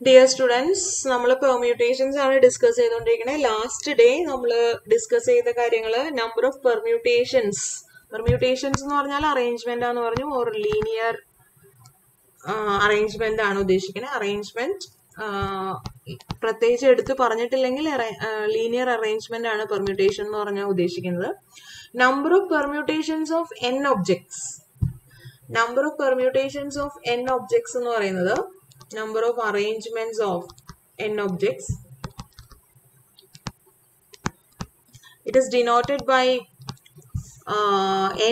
Dear students, നമ്മൾ permutations ആണ് discuss ചെയ്തുകൊണ്ടിരിക്കുന്നത്. ലാസ്റ്റ് ഡേ നമ്മൾ ഡിസ്കസ് ചെയ്ത കാര്യങ്ങൾ നമ്പർ ഓഫ് പെർമ്യൂട്ടേഷൻസ്. പെർമ്യൂട്ടേഷൻസ് എന്ന് പറഞ്ഞാൽ അറേഞ്ച്മെന്റ് ആണെന്ന് പറഞ്ഞു, ഓർ ലീനിയർ അറേഞ്ച്മെന്റ് ആണ് ഉദ്ദേശിക്കുന്നത്. അറേഞ്ച്മെന്റ് പ്രത്യേകിച്ച് എടുത്ത് പറഞ്ഞിട്ടില്ലെങ്കിൽ ലീനിയർ അറേഞ്ച്മെന്റ് ആണ് പെർമ്യൂട്ടേഷൻ എന്ന് പറഞ്ഞാൽ ഉദ്ദേശിക്കുന്നത്. Number of permutations of n objects. Number of permutations of n objects എന്ന് പറയുന്നത് number of arrangements of n objects. It is denoted by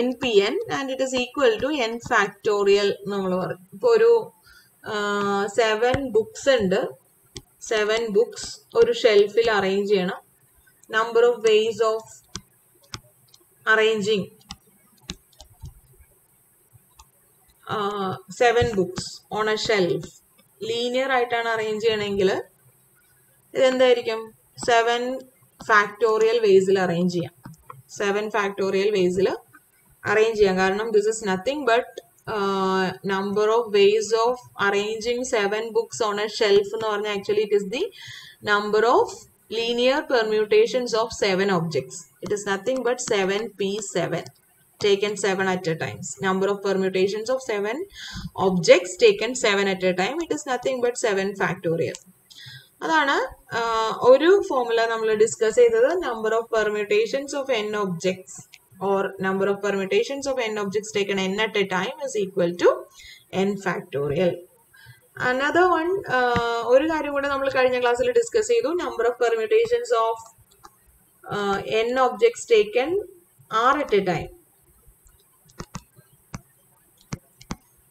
npn and it is equal to n factorial. ഇപ്പോൾ ഒരു 7 books ഉണ്ട്. 7 books ഒരു ഷെൽഫിൽ arrange ചെയ്യണം. Number of ways of arranging 7 books on a shelf. Linear ആയിട്ടാണ് arrange ചെയ്യണമെങ്കിൽ ഇതെന്തായിരിക്കും? 7 factorial വേസിൽ arrange ചെയ്യാം. 7 factorial വേസിൽ arrange ചെയ്യാം. കാരണം this is nothing but number of ways of arranging 7 books on A shelf എന്ന് പറഞ്ഞാൽ actually it is the number of linear permutations of 7 objects. It is nothing but 7p7. taken 7 at a time. Number of permutations of 7 objects taken 7 at a time. It is nothing but 7 factorial. അതാണ് ഒരു formula നമ്മൾ discuss ചെയ്തത്. Number of permutations of n objects or number of permutations of n objects taken n at a time is equal to n factorial. Another one, ഒരു കാര്യം കൂടെ നമ്മൾ കഴിഞ്ഞ ക്ലാസ്സിൽ ഡിസ്കസ് ചെയ്തു. Number of permutations of n objects taken r at a time.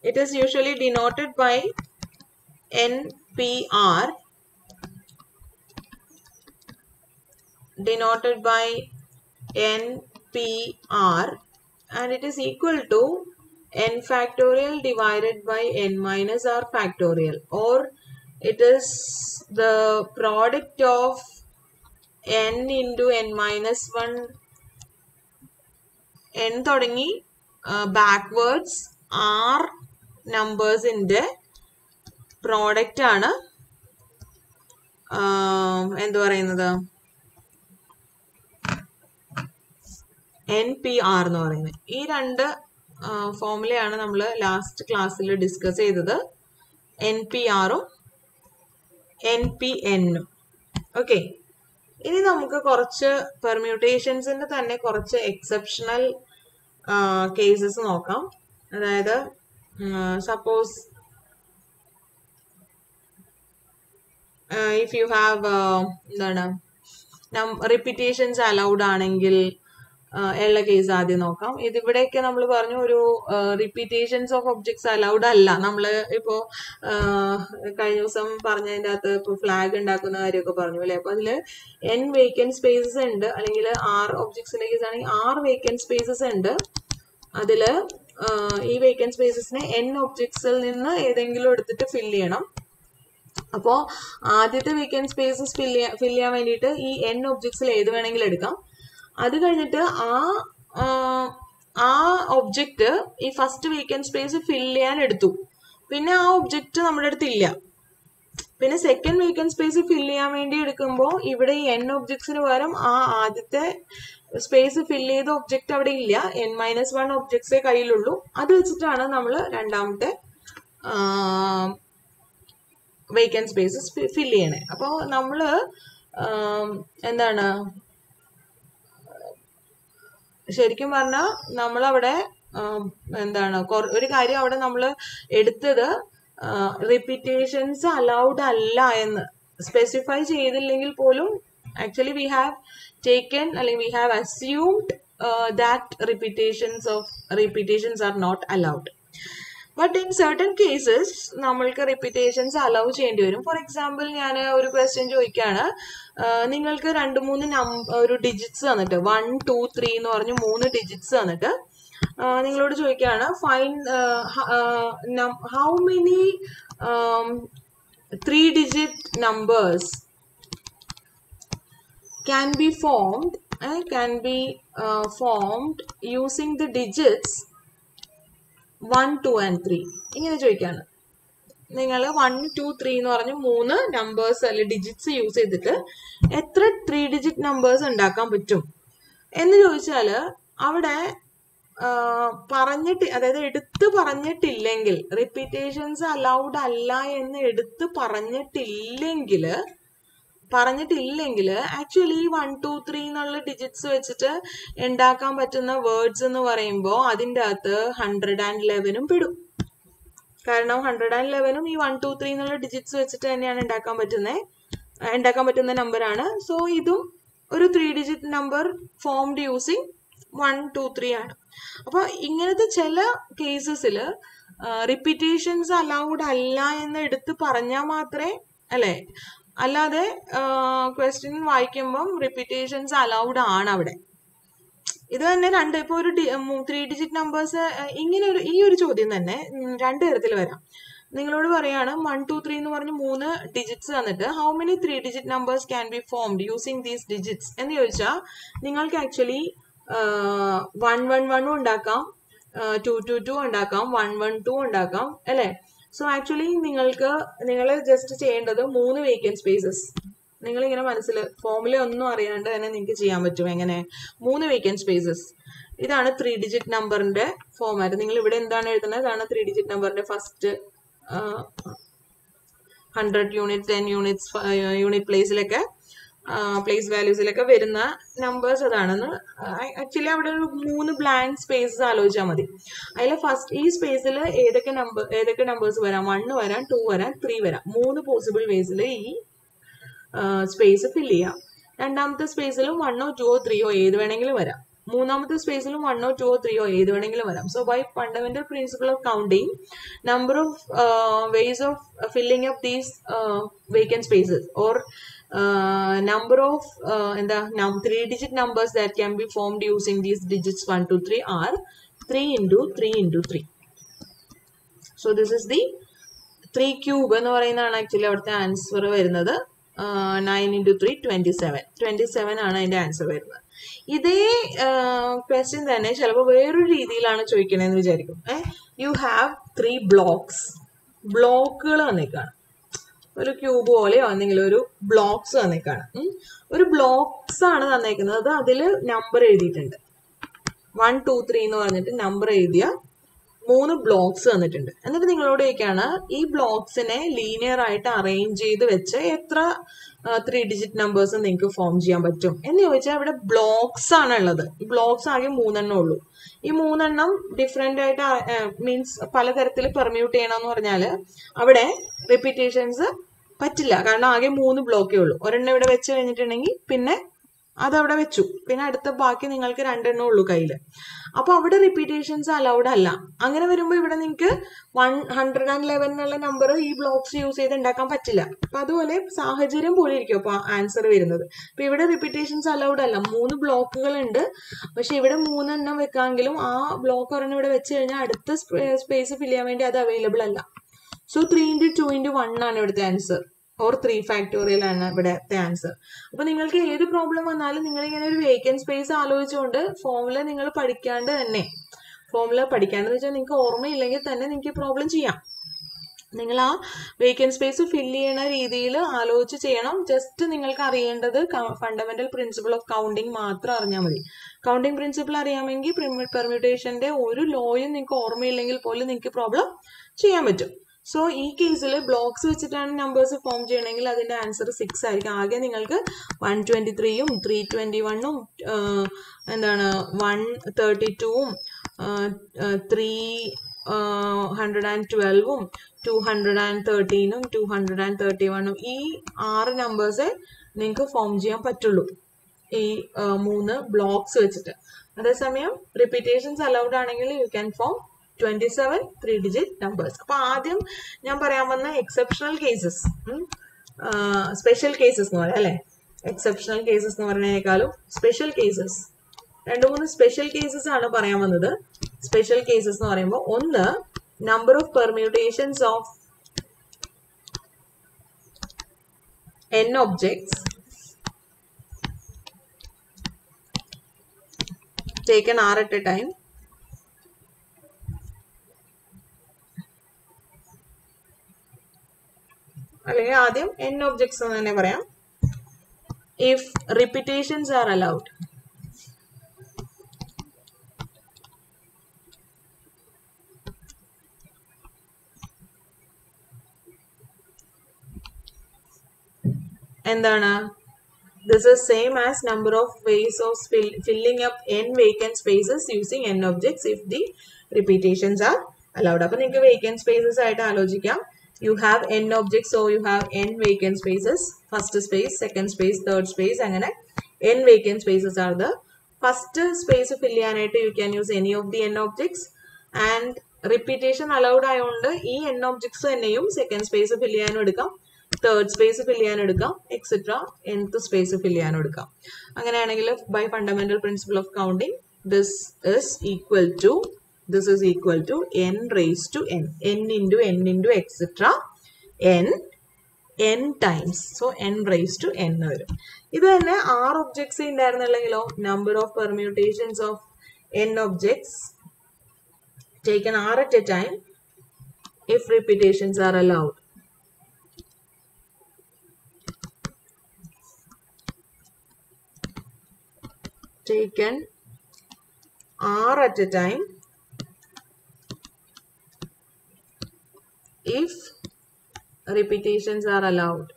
It is usually denoted by NPR, denoted by NPR, and it is equal to n factorial divided by n minus r factorial, or it is the product of n into n minus 1, n തുടങ്ങി backwards r നമ്പേഴ്സിന്റെ product ആണ് എന്ത് പറയുന്നത്? NPR എന്ന് പറയുന്നത്. ഈ രണ്ട് ഫോർമുലയാണ് നമ്മൾ last ക്ലാസ്സിൽ ഡിസ്കസ് ചെയ്തത്. NPRഉം NPNഉം. ഓക്കെ, ഇനി നമുക്ക് കുറച്ച് പെർമ്യൂട്ടേഷൻസിന്റെ തന്നെ കുറച്ച് എക്സെപ്ഷണൽ കേസസ് നോക്കാം. അതായത് suppose if you have repetitions allowed ആണെങ്കിൽ ഉള്ള കേസ് ആദ്യം നോക്കാം. ഇതിവിടെയൊക്കെ നമ്മൾ പറഞ്ഞു ഒരു റിപ്പീറ്റേഷൻസ് ഓഫ് ഒബ്ജക്ട്സ് അലൗഡ് അല്ല. നമ്മൾ ഇപ്പോൾ കഴിഞ്ഞ ദിവസം പറഞ്ഞതിൻ്റെ അകത്ത് ഇപ്പോൾ ഫ്ലാഗ് ഉണ്ടാക്കുന്ന കാര്യമൊക്കെ പറഞ്ഞു അല്ലേ. അപ്പോൾ അതിൽ n വേക്കൻറ്റ് സ്പേസസ് ഉണ്ട്, അല്ലെങ്കിൽ 6 ഒബ്ജക്ട്സിൻ്റെ കേസ് ആണെങ്കിൽ 6 വേക്കൻറ്റ് സ്പേസസ് ഉണ്ട്. അതിൽ ഈ വേക്കൻറ്റ് സ്പേസസിനെ n ഒബ്ജക്ട്സിൽ നിന്ന് ഏതെങ്കിലും എടുത്തിട്ട് ഫിൽ ചെയ്യണം. അപ്പോൾ ആദ്യത്തെ വേക്കൻറ്റ് സ്പേസസ് ഫിൽ ചെയ്യാൻ വേണ്ടിയിട്ട് ഈ n ഒബ്ജക്ട്സിൽ ഏത് വേണമെങ്കിലും എടുക്കാം. അത് കഴിഞ്ഞിട്ട് ആ ഒബ്ജക്റ്റ് ഈ ഫസ്റ്റ് വേക്കൻറ്റ് സ്പേസ് ഫിൽ ചെയ്യാൻ എടുത്തു. പിന്നെ ആ ഒബ്ജക്റ്റ് നമ്മുടെ അടുത്ത് ഇല്ല. പിന്നെ സെക്കൻഡ് വേക്കൻറ്റ് സ്പേസ് ഫിൽ ചെയ്യാൻ വേണ്ടി എടുക്കുമ്പോൾ ഇവിടെ ഈ n ഒബ്ജക്ട്സിന് പകരം ആ ആദ്യത്തെ സ്പേസ് ഫിൽ ചെയ്ത ഒബ്ജക്റ്റ് അവിടെ ഇല്ല, n-1 ഒബ്ജക്ട്സേ കയ്യിലുള്ളൂ. അത് വെച്ചിട്ടാണ് നമ്മൾ രണ്ടാമത്തെ വേക്കൻറ്റ് സ്പേസസ് ഫിൽ ചെയ്യണേ. അപ്പോൾ നമ്മൾ എന്താണ് ശരിക്കും പറഞ്ഞാൽ നമ്മളവിടെ എന്താണ് ഒരു കാര്യം അവിടെ നമ്മൾ എടുത്തത് റിപ്പീറ്റേഷൻസ് അലൗഡ് അല്ല എന്ന് സ്പെസിഫൈ ചെയ്തില്ലെങ്കിൽ പോലും ആക്ച്വലി വി ഹാവ് taken, അല്ലെങ്കിൽ we have assumed that repetitions are not allowed. But in certain cases നമ്മൾക്ക് repetitions allow ചെയ്യേണ്ടി വരും. ഫോർ എക്സാമ്പിൾ ഞാൻ ഒരു ക്വസ്റ്റ്യൻ ചോദിക്കുകയാണ്. നിങ്ങൾക്ക് 2-3 ഒരു ഡിജിറ്റ്സ് തന്നിട്ട് 1, 2, 3 എന്ന് പറഞ്ഞ് 3 ഡിജിറ്റ്സ് തന്നിട്ട് നിങ്ങളോട് ചോദിക്കുകയാണ് find how many 3-digit numbers can be formed using the digits 1, 2 and 3. ഇങ്ങനെ ചോദിക്കാണ്. നിങ്ങൾ 1, 2, 3 എന്ന് പറഞ്ഞ് 3 നമ്പേഴ്സ് അല്ലെ ഡിജിറ്റ്സ് യൂസ് ചെയ്തിട്ട് എത്ര 3 ഡിജിറ്റ് നമ്പേഴ്സ് ഉണ്ടാക്കാൻ പറ്റും എന്ന് ചോദിച്ചാൽ അവിടെ പറഞ്ഞിട്ട്, അതായത് എടുത്ത് പറഞ്ഞിട്ടില്ലെങ്കിൽ, റിപ്പീറ്റേഷൻസ് അലൗഡ് അല്ല എന്ന് എടുത്ത് പറഞ്ഞിട്ടില്ലെങ്കിൽ ആക്ച്വലി 1, 2, 3 എന്നുള്ള ഡിജിറ്റ്സ് വെച്ചിട്ട് ഉണ്ടാക്കാൻ പറ്റുന്ന വേർഡ്സ് എന്ന് പറയുമ്പോൾ അതിൻ്റെ അകത്ത് 111 പെടും. കാരണം 111 ഈ 1, 2, 3 എന്നുള്ള ഡിജിറ്റ്സ് വെച്ചിട്ട് തന്നെയാണ് ഉണ്ടാക്കാൻ പറ്റുന്ന നമ്പറാണ്. സോ ഇതും ഒരു 3 ഡിജിറ്റ് നമ്പർ ഫോംഡ് യൂസിങ് 1, 2, 3 ആണ്. അപ്പൊ ഇങ്ങനത്തെ ചില കേസസിൽ റിപ്പീറ്റേഷൻസ് അലൗഡ് അല്ല എന്ന് എടുത്ത് പറഞ്ഞാൽ മാത്രമേ, അല്ലെ, അല്ലാതെ ക്വസ്റ്റ്യൻ വായിക്കുമ്പം റിപ്പീറ്റേഷൻസ് അലൗഡ് ആണ് അവിടെ. ഇത് തന്നെ ഇപ്പൊ ഒരു 3 ഡിജിറ്റ് നമ്പേഴ്സ് ഇങ്ങനെ ഈ ഒരു ചോദ്യം തന്നെ 2 തരത്തിൽ വരാം. നിങ്ങളോട് പറയാണ് 1, 2, 3 എന്ന് പറഞ്ഞ് 3 ഡിജിറ്റ്സ് തന്നിട്ട് how many 3 digit numbers can be formed using these digits എന്ന് ചോദിച്ചാൽ നിങ്ങൾക്ക് ആക്ച്വലി 111 ഉണ്ടാക്കാം, 222 ഉണ്ടാക്കാം, 112 ഉണ്ടാക്കാം, അല്ലെ? സോ ആക്ച്വലി നിങ്ങൾ ജസ്റ്റ് ചെയ്യേണ്ടത് 3 വേക്കൻറ്റ് സ്പേസസ് നിങ്ങളിങ്ങനെ മനസ്സിൽ ഫോമുല ഒന്നും അറിയാണ്ട് തന്നെ നിങ്ങൾക്ക് ചെയ്യാൻ പറ്റും. എങ്ങനെ? 3 വേക്കൻറ്റ് സ്പേസസ്. ഇതാണ് 3 ഡിജിറ്റ് നമ്പറിന്റെ ഫോമാറ്റ്. നിങ്ങൾ ഇവിടെ എന്താണ് എഴുതുന്നത്? ഇതാണ് 3 ഡിജിറ്റ് നമ്പറിന്റെ ഫസ്റ്റ് 100 യൂണിറ്റ് 10 യൂണിറ്റ്സ് യൂണിറ്റ് പ്ലേസിലൊക്കെ പ്ലേസ് വാല്യൂസിലൊക്കെ വരുന്ന നമ്പേഴ്സ് അതാണെന്ന്. ആക്ച്വലി അവിടെ ഒരു 3 ബ്ലാങ്ക് സ്പേസസ് ആലോചിച്ചാൽ മതി. അതിൽ ഫസ്റ്റ് ഈ സ്പേസിൽ ഏതൊക്കെ നമ്പേഴ്സ് വരാം? 1 വരാം, 2 വരാം, 3 വരാം. 3 പോസിബിൾ വേസിൽ ഈ സ്പേസ് ഫില്ല് ചെയ്യാം. രണ്ടാമത്തെ സ്പേസിലും 1, 2, 3 ഏത് വേണമെങ്കിലും വരാം. മൂന്നാമത്തെ സ്പേസിലും 1, 2, 3 ഏത് വേണമെങ്കിലും വരാം. So by fundamental principle of counting, number of ways of filling up these vacant spaces or number of 3 digit numbers that can be formed using these digits 1, 2, 3 are 3 into 3 into 3. So this is the 3 cube എന്ന് പറയുന്നതാണ് actually അവിടുത്തെ answer വരുന്നത്. 9 into 3 27 ആണ് അതിന്റെ answer വരുന്നത്. ഇതേ question തന്നെ ചിലപ്പോൾ വേറൊരു രീതിയിലാണ് ചോദിക്കണേന്ന് വിചാരിക്കും. യു ഹാവ് 3 ബ്ലോക്കുകൾ വന്നേക്കാണ്. ഒരു ക്യൂബ് പോലെയോ എന്തെങ്കിലും ഒരു ബ്ലോക്സ് തന്നേക്കാണ്. ഒരു ബ്ലോക്സ് ആണ് തന്നേക്കുന്നത്. അതിൽ നമ്പർ എഴുതിയിട്ടുണ്ട്. 1, 2, 3 എന്ന് പറഞ്ഞിട്ട് നമ്പർ എഴുതിയ 3 ബ്ലോക്സ് തന്നിട്ടുണ്ട്. എന്നിട്ട് നിങ്ങളോട് ചോദിക്കാണ് ഈ ബ്ലോക്സിനെ ലീനിയർ ആയിട്ട് അറേഞ്ച് ചെയ്ത് വെച്ച് എത്ര 3 ഡിജിറ്റ് നമ്പേഴ്സ് നിങ്ങൾക്ക് ഫോം ചെയ്യാൻ പറ്റും എന്ന് ചോദിച്ചാൽ ഇവിടെ ബ്ലോക്സ് ആണ് ഉള്ളത്. ഈ ബ്ലോക്സ് ആകെ 3 എണ്ണം ഉള്ളൂ. ഈ 3 എണ്ണം ഡിഫറെന്റ് ആയിട്ട് മീൻസ് പലതരത്തിൽ പെർമ്യൂട്ട് ചെയ്യണമെന്ന് പറഞ്ഞാൽ അവിടെ റിപ്പീറ്റേഷൻസ് പറ്റില്ല. കാരണം ആകെ 3 ബ്ലോക്കേ ഉള്ളൂ. ഒരെണ്ണം ഇവിടെ വെച്ച് കഴിഞ്ഞിട്ടുണ്ടെങ്കിൽ പിന്നെ അതവിടെ വെച്ചു, പിന്നെ അടുത്ത ബാക്കി നിങ്ങൾക്ക് 2 എണ്ണം ഉള്ളൂ കയ്യിൽ. അപ്പൊ അവിടെ റിപ്പീറ്റേഷൻസ് അലൗഡ് അല്ല. അങ്ങനെ വരുമ്പോൾ ഇവിടെ നിങ്ങൾക്ക് 111 എന്നുള്ള നമ്പർ ഈ ബ്ലോക്സ് യൂസ് ചെയ്ത് ഉണ്ടാക്കാൻ പറ്റില്ല. അപ്പൊ അതുപോലെ സാഹചര്യം പോലെ ഇരിക്കും അപ്പൊ ആൻസർ വരുന്നത്. അപ്പൊ ഇവിടെ റിപ്പീറ്റേഷൻസ് അലൗഡ് അല്ല. 3 ബ്ലോക്കുകൾ ഉണ്ട്. പക്ഷെ ഇവിടെ 3 എണ്ണം വെക്കാമെങ്കിലും ആ ബ്ലോക്ക് ഒരെണ്ണം ഇവിടെ വെച്ച് കഴിഞ്ഞാൽ അടുത്ത സ്പേസ് ഫില്ല് ചെയ്യാൻ വേണ്ടി അത് അവൈലബിൾ അല്ല. സോ 3 into 2 into 1 ആണ് ഇവിടുത്തെ ആൻസർ. ഓർ 3 ഫാക്ടോറിയൽ ആണ് ഇവിടുത്തെ ആൻസർ. അപ്പൊ നിങ്ങൾക്ക് ഏത് പ്രോബ്ലം വന്നാലും നിങ്ങൾ ഇങ്ങനെ ഒരു വേക്കൻറ്റ് സ്പേസ് ആലോചിച്ചുകൊണ്ട് ഫോമുല നിങ്ങൾ പഠിക്കാണ്ട് വെച്ചാൽ നിങ്ങൾക്ക് ഓർമ്മയില്ലെങ്കിൽ തന്നെ നിങ്ങൾക്ക് പ്രോബ്ലം ചെയ്യാം. നിങ്ങൾ ആ വേക്കൻറ്റ് സ്പേസ് ഫില്ല് ചെയ്യണ രീതിയിൽ ആലോചിച്ച് ചെയ്യണം. ജസ്റ്റ് നിങ്ങൾക്ക് അറിയേണ്ടത് ഫണ്ടമെന്റൽ പ്രിൻസിപ്പിൾ ഓഫ് കൗണ്ടിങ് മാത്രം അറിഞ്ഞാൽ മതി. കൗണ്ടിങ് പ്രിൻസിപ്പിൾ അറിയാമെങ്കിൽ പെർമ്യൂട്ടേഷന്റെ ഒരു ലോയും നിങ്ങൾക്ക് ഓർമ്മയില്ലെങ്കിൽ പോലും നിങ്ങൾക്ക് പ്രോബ്ലം ചെയ്യാൻ പറ്റും. സോ ഈ കേസിൽ ബ്ലോക്സ് വെച്ചിട്ടാണ് നമ്പേഴ്സ് ഫോം ചെയ്യണമെങ്കിൽ അതിന്റെ ആൻസർ 6 ആയിരിക്കും. ആകെ നിങ്ങൾക്ക് 123ഉം 321ഉം 132ഉം 312ഉം 213ഉം 231ഉം ഈ 6 നമ്പേഴ്സേ നിങ്ങൾക്ക് ഫോം ചെയ്യാൻ പറ്റുള്ളൂ ഈ 3 ബ്ലോക്സ് വെച്ചിട്ട്. അതേസമയം റിപ്പീറ്റേഷൻസ് അലൗഡ് ആണെങ്കിൽ you can form 27 3 digit numbers. അപ്പൊ ആദ്യം ഞാൻ പറയാൻ വന്ന എക്സെപ്ഷണൽ കേസസ്, സ്പെഷ്യൽ കേസസ് എന്ന് പറയാം അല്ലെ. എക്സെപ്ഷണൽ കേസസ് എന്ന് പറയുന്നതിനേക്കാളും സ്പെഷ്യൽ കേസസ്, 2-3 സ്പെഷ്യൽ കേസസ് ആണ് പറയാൻ വന്നത്. സ്പെഷ്യൽ കേസസ് എന്ന് പറയുമ്പോൾ ഒന്ന്, number of permutations of n objects taken r at a time അല്ലെങ്കിൽ ആദ്യം n objects എന്ന് തന്നെ പറയാം. If repetitions are allowed, എന്താണ്? This is same as number of ways of filling up n vacant spaces using n objects if the repetitions are allowed. അപ്പോൾ നിങ്ങൾക്ക് vacant spaces ആയിട്ട് ആലോചിക്കാം. You have n objects, so you have n vacant spaces. First space, second space, third space. അങ്ങനെ n vacant spaces are the first space fill ചെയ്യാനായിട്ട് you can use any of the n objects. And repetition allowed ആയതുകൊണ്ട് ഈ n objects തന്നെയും second space fill ചെയ്യാനും എടുക്കാം, third space ഫിൽ ചെയ്യാൻ എടുക്കാം, etcetera nth space ഫിൽ ചെയ്യാനും എടുക്കാം. അങ്ങനെയാണെങ്കിൽ by fundamental principle of counting this is equal to n raised to n, n into etc. n times. So n raised to n വരും. ഇത് തന്നെ r objects ഉണ്ടായിരുന്നുള്ളെങ്കിലോ number of permutations of n objects taken r at a time if repetitions are allowed. Taken r at a time if repetitions are allowed.